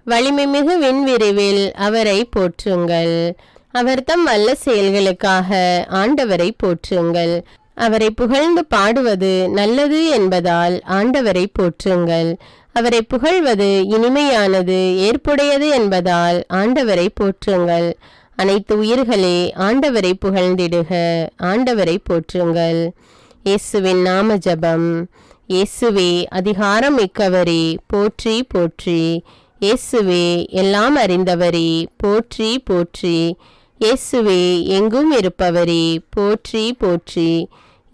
வலிமை மிகு விண்விரிவில் அவரை போற்றுங்கள். அவர் தம் வல்ல செயல்களுக்காக ஆண்டவரை போற்றுங்கள். அவரை புகழ்ந்து பாடுவது நல்லது என்பதால் ஆண்டவரை போற்றுங்கள். அவரை புகழ்வது இனிமையானது ஏற்புடையது என்பதால் ஆண்டவரை போற்றுங்கள். அனைத்து உயிர்களே ஆண்டவரை புகழ்ந்திடுக. ஆண்டவரை போற்றுங்கள். இயேசுவின் நாம ஜபம். இயேசுவே அதிகாரம் மிக்கவரே போற்றி போற்றி. இயேசுவே எல்லாம் அறிந்தவரே போற்றி போற்றி. இயேசுவே எங்கும் இருப்பவரே போற்றி போற்றி.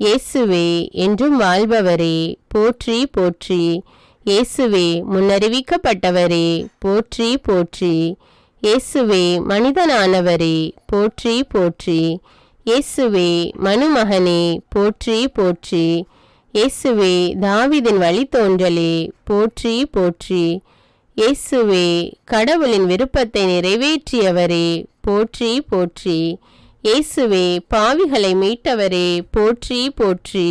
இயேசுவே என்றும் வாழ்பவரே போற்றி போற்றி. இயேசுவே முன்னறிவிக்கப்பட்டவரே போற்றி போற்றி. இயேசுவே மனிதனானவரே போற்றி போற்றி. இயேசுவே மனுமகனே போற்றி போற்றி. இயேசுவே தாவீதின் வழித்தோன்றலே போற்றி போற்றி. இயேசுவே கடவுளின் விருப்பத்தை நிறைவேற்றியவரே போற்றி போற்றி. இயேசுவே பாவிகளை மீட்டவரே போற்றி போற்றி.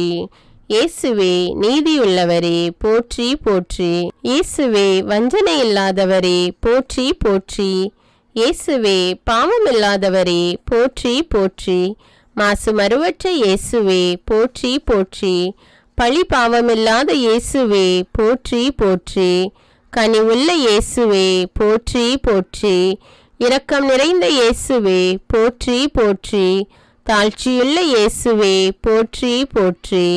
இயேசுவே நீதியுள்ளவரே போற்றி போற்றி. இயேசுவே வஞ்சனை இல்லாதவரே போற்றி போற்றி. இயேசுவே பாவமில்லாதவரே போற்றி போற்றி. மாசு மறுவற்ற இயேசுவே போற்றி போற்றி. பழி பாவமில்லாத இயேசுவே போற்றி போற்றி. கனிவுள்ள இயேசுவே போற்றி போற்றி. இரக்கம் நிறைந்த இயேசுவே போற்றி போற்றி. தாழ்ச்சியுள்ள இயேசுவே போற்றி போற்றி.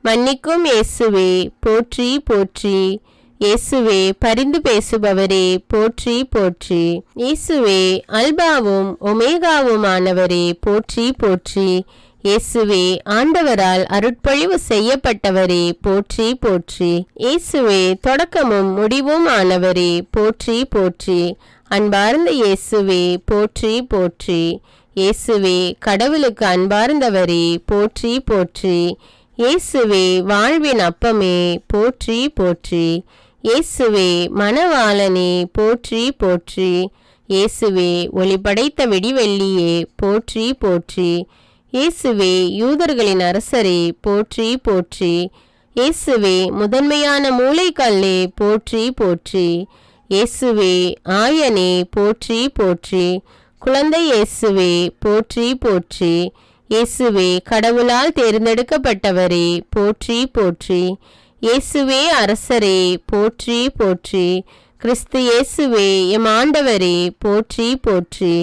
மன்னிக்கும் இயேசுவே போற்றி போற்றி. இயேசுவே பரிந்து பேசுபவரே போற்றி போற்றி. இயேசுவே அல்பாவும் ஒமேகாவுமானவரே போற்றி போற்றி. இயேசுவே ஆண்டவரால் அருட்பொழிவு செய்யப்பட்டவரே போற்றி போற்றி. இயேசுவே தொடக்கமும் முடிவும் ஆனவரே போற்றி போற்றி. அன்பார்ந்த இயேசுவே போற்றி போற்றி. இயேசுவே கடவுளுக்கு அன்பார்ந்தவரே போற்றி போற்றி. இயேசுவே வாழ்வின் அப்பமே போற்றி போற்றி. இயேசுவே மணவாளனே போற்றி போற்றி. இயேசுவே ஒளி படைத்த விடிவெள்ளியே போற்றி போற்றி. இயேசுவே யூதர்களின் அரசரே போற்றி போற்றி. இயேசுவே முதன்மையான மூளைக்கல்லே போற்றி போற்றி. இயேசுவே ஆயனே போற்றி போற்றி. குழந்தை இயேசுவே போற்றி போற்றி. இயேசுவே கடவுளால் தேர்ந்தெடுக்கப்பட்டவரே போற்றி போற்றி. இயேசுவே அரசரே போற்றி போற்றி. கிறிஸ்து இயேசுவே எம் ஆண்டவரே போற்றி போற்றி.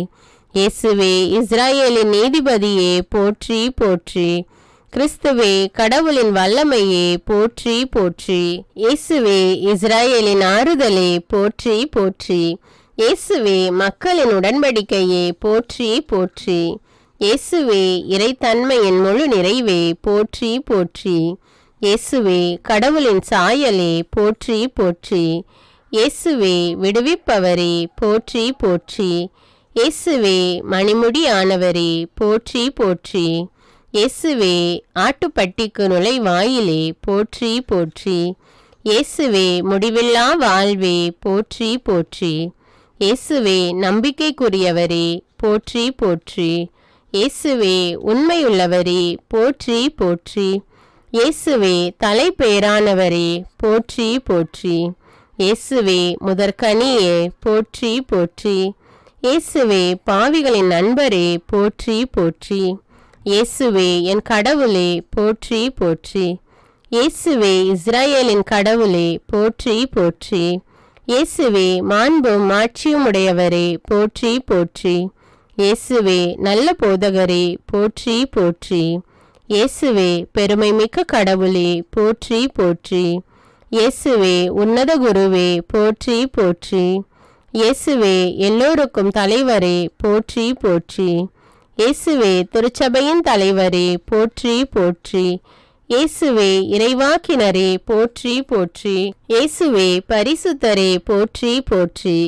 இயேசுவே இஸ்ராயேலின் நீதிபதியே போற்றி போற்றி. கிறிஸ்துவே கடவுளின் வல்லமையே போற்றி போற்றி. இயேசுவே இஸ்ராயேலின் ஆறுதலே போற்றி போற்றி. இயேசுவே மக்களின் உடன்படிக்கையே போற்றி போற்றி. இயேசுவே இறைத்தன்மையின் முழு நிறைவே போற்றி போற்றி. இயேசுவே கடவுளின் சாயலே போற்றி போற்றி. இயேசுவே விடுவிப்பவரே போற்றி போற்றி. இயேசுவே மணிமுடியானவரே போற்றி போற்றி. இயேசுவே ஆட்டுப்பட்டிக்கு நுழைவாயிலே போற்றி போற்றி. இயேசுவே முடிவில்லா வாழ்வே போற்றி போற்றி. இயேசுவே நம்பிக்கைக்குரியவரே போற்றி போற்றி. இயேசுவே உண்மையுள்ளவரே போற்றி போற்றி. இயேசுவே தலைப்பேரானவரே போற்றி போற்றி. இயேசுவே முதற்கனியே போற்றி போற்றி. இயேசுவே பாவிகளின் நண்பரே போற்றி போற்றி. இயேசுவே என் கடவுளே போற்றி போற்றி. இயேசுவே இஸ்ராயேலின் கடவுளே போற்றி போற்றி. இயேசுவே மாண்பும் மாட்சியும் உடையவரே போற்றி போற்றி. இயேசுவே நல்ல போதகரே போற்றி போற்றி. இயேசுவே பெருமை மிக்க கடவுளே போற்றி போற்றி. இயேசுவே உன்னத குருவே போற்றி போற்றி. இயேசுவே எல்லோருக்கும் தலைவரே போற்றி போற்றி. இயேசுவே திருச்சபையின் தலைவரே போற்றி போற்றி. இயேசுவே இறைவாக்கினரே போற்றி போற்றி. இயேசுவே பரிசுத்தரே போற்றி போற்றி.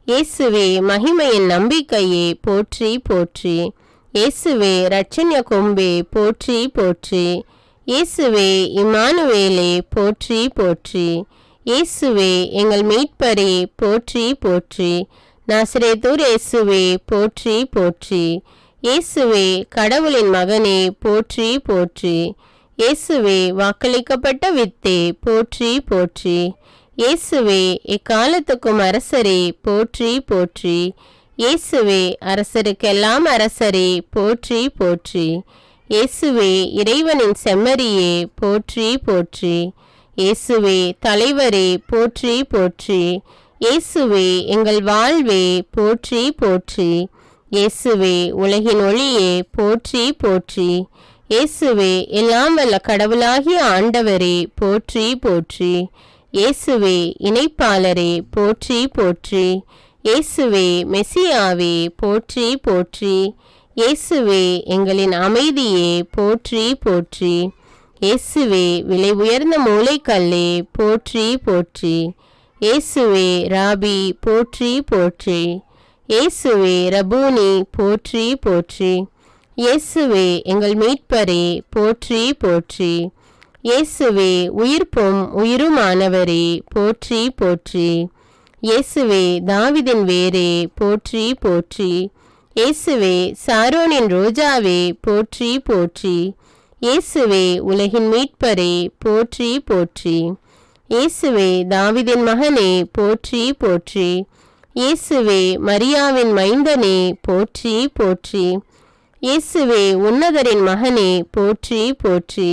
இயேசுவே மகிமையின் நம்பிக்கையே போற்றி போற்றி. இயேசுவே இரட்சண்ய கொம்பே போற்றி போற்றி. இயேசுவே இம்மானுவேலே போற்றி போற்றி. இயேசுவே எங்கள் மீட்பரே போற்றி போற்றி. நாசரேத்தூர் இயேசுவே போற்றி போற்றி. இயேசுவே கடவுளின் மகனே போற்றி போற்றி. இயேசுவே வாக்களிக்கப்பட்ட வித்தே போற்றி போற்றி. இயேசுவே எக்காலத்துக்கும் அரசரே போற்றி போற்றி. இயேசுவே அரசருக்கெல்லாம் அரசரே போற்றி போற்றி. இயேசுவே இறைவனின் செம்மறியே போற்றி போற்றி. இயேசுவே தலைவரே போற்றி போற்றி. இயேசுவே எங்கள் வாழ்வே போற்றி போற்றி. இயேசுவே உலகின் ஒளியே போற்றி போற்றி. இயேசுவே எல்லாம் வல்ல கடவுளாகிய ஆண்டவரே போற்றி போற்றி. இயேசுவே இணைப்பாளரே போற்றி போற்றி. இயேசுவே மெசியாவே போற்றி போற்றி. இயேசுவே எங்களின் அமைதியே போற்றி போற்றி. இயேசுவே விலை உயர்ந்த மூளைக்கல்லே போற்றி போற்றி. இயேசுவே ராபி போற்றி போற்றி. இயேசுவே ரபூனி போற்றி போற்றி. இயேசுவே எங்கள் மீட்பரே போற்றி போற்றி. இயேசுவே உயிர்ப்பும் உயிருமானவரே போற்றி போற்றி. இயேசுவே தாவிதின் வேரே போற்றி போற்றி. இயேசுவே சாரோனின் ரோஜாவே போற்றி போற்றி. இயேசுவே உலகின் மீட்பரே போற்றி போற்றி. இயேசுவே தாவிதின் மகனே போற்றி போற்றி. இயேசுவே மரியாவின் மைந்தனே போற்றி போற்றி. இயேசுவே உன்னதரின் மகனே போற்றி போற்றி.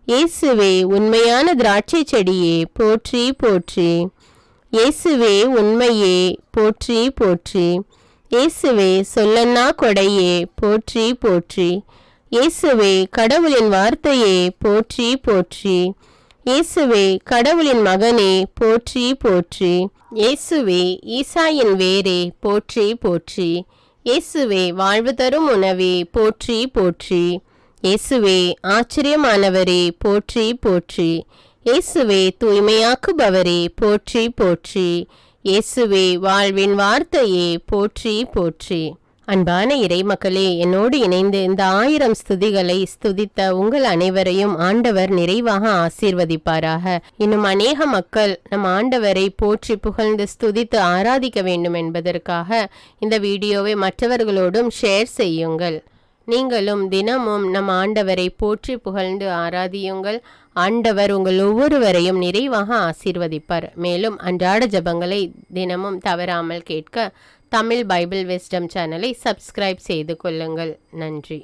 இயேசுவே உண்மையான திராட்சை செடியே போற்றி போற்றி. இயேசுவே உண்மையே போற்றி போற்றி. இயேசுவே சொல்லன்னா கொடையே போற்றி போற்றி. இயேசுவே கடவுளின் வார்த்தையே போற்றி போற்றி. இயேசுவே கடவுளின் மகனே போற்றி போற்றி. இயேசுவே ஈசாயின் வேரே போற்றி போற்றி. இயேசுவே வாழ்வு தரும் உணவே போற்றி போற்றி. இயேசுவே ஆச்சரியமானவரே போற்றி போற்றி. இயேசுவே தூய்மையாக்குபவரே போற்றி போற்றி. இயேசுவே வாழ்வின் வார்த்தையே போற்றி போற்றி. அன்பான இறைமக்களே, என்னோடு இணைந்து இந்த 1000 ஸ்துதிகளை ஸ்துதித்த உங்கள் அனைவரையும் ஆண்டவர் நிறைவாக ஆசீர்வதிப்பாராக. இன்னும் அநேக மக்கள் நம் ஆண்டவரை போற்றி புகழ்ந்து ஸ்துதித்து ஆராதிக்க வேண்டும் என்பதற்காக இந்த வீடியோவை மற்றவர்களோடும் ஷேர் செய்யுங்கள். நீங்களும் தினமும் நம் ஆண்டவரை போற்றி புகழ்ந்து ஆராதியுங்கள். ஆண்டவர் உங்கள் ஒவ்வொருவரையும் நிறைவாக ஆசீர்வதிப்பார். மேலும் அன்றாட ஜெபங்களை தினமும் தவறாமல் கேட்க தமிழ் பைபிள் விஸ்டம் சேனலை சப்ஸ்கிரைப் செய்து கொள்ளுங்கள். நன்றி.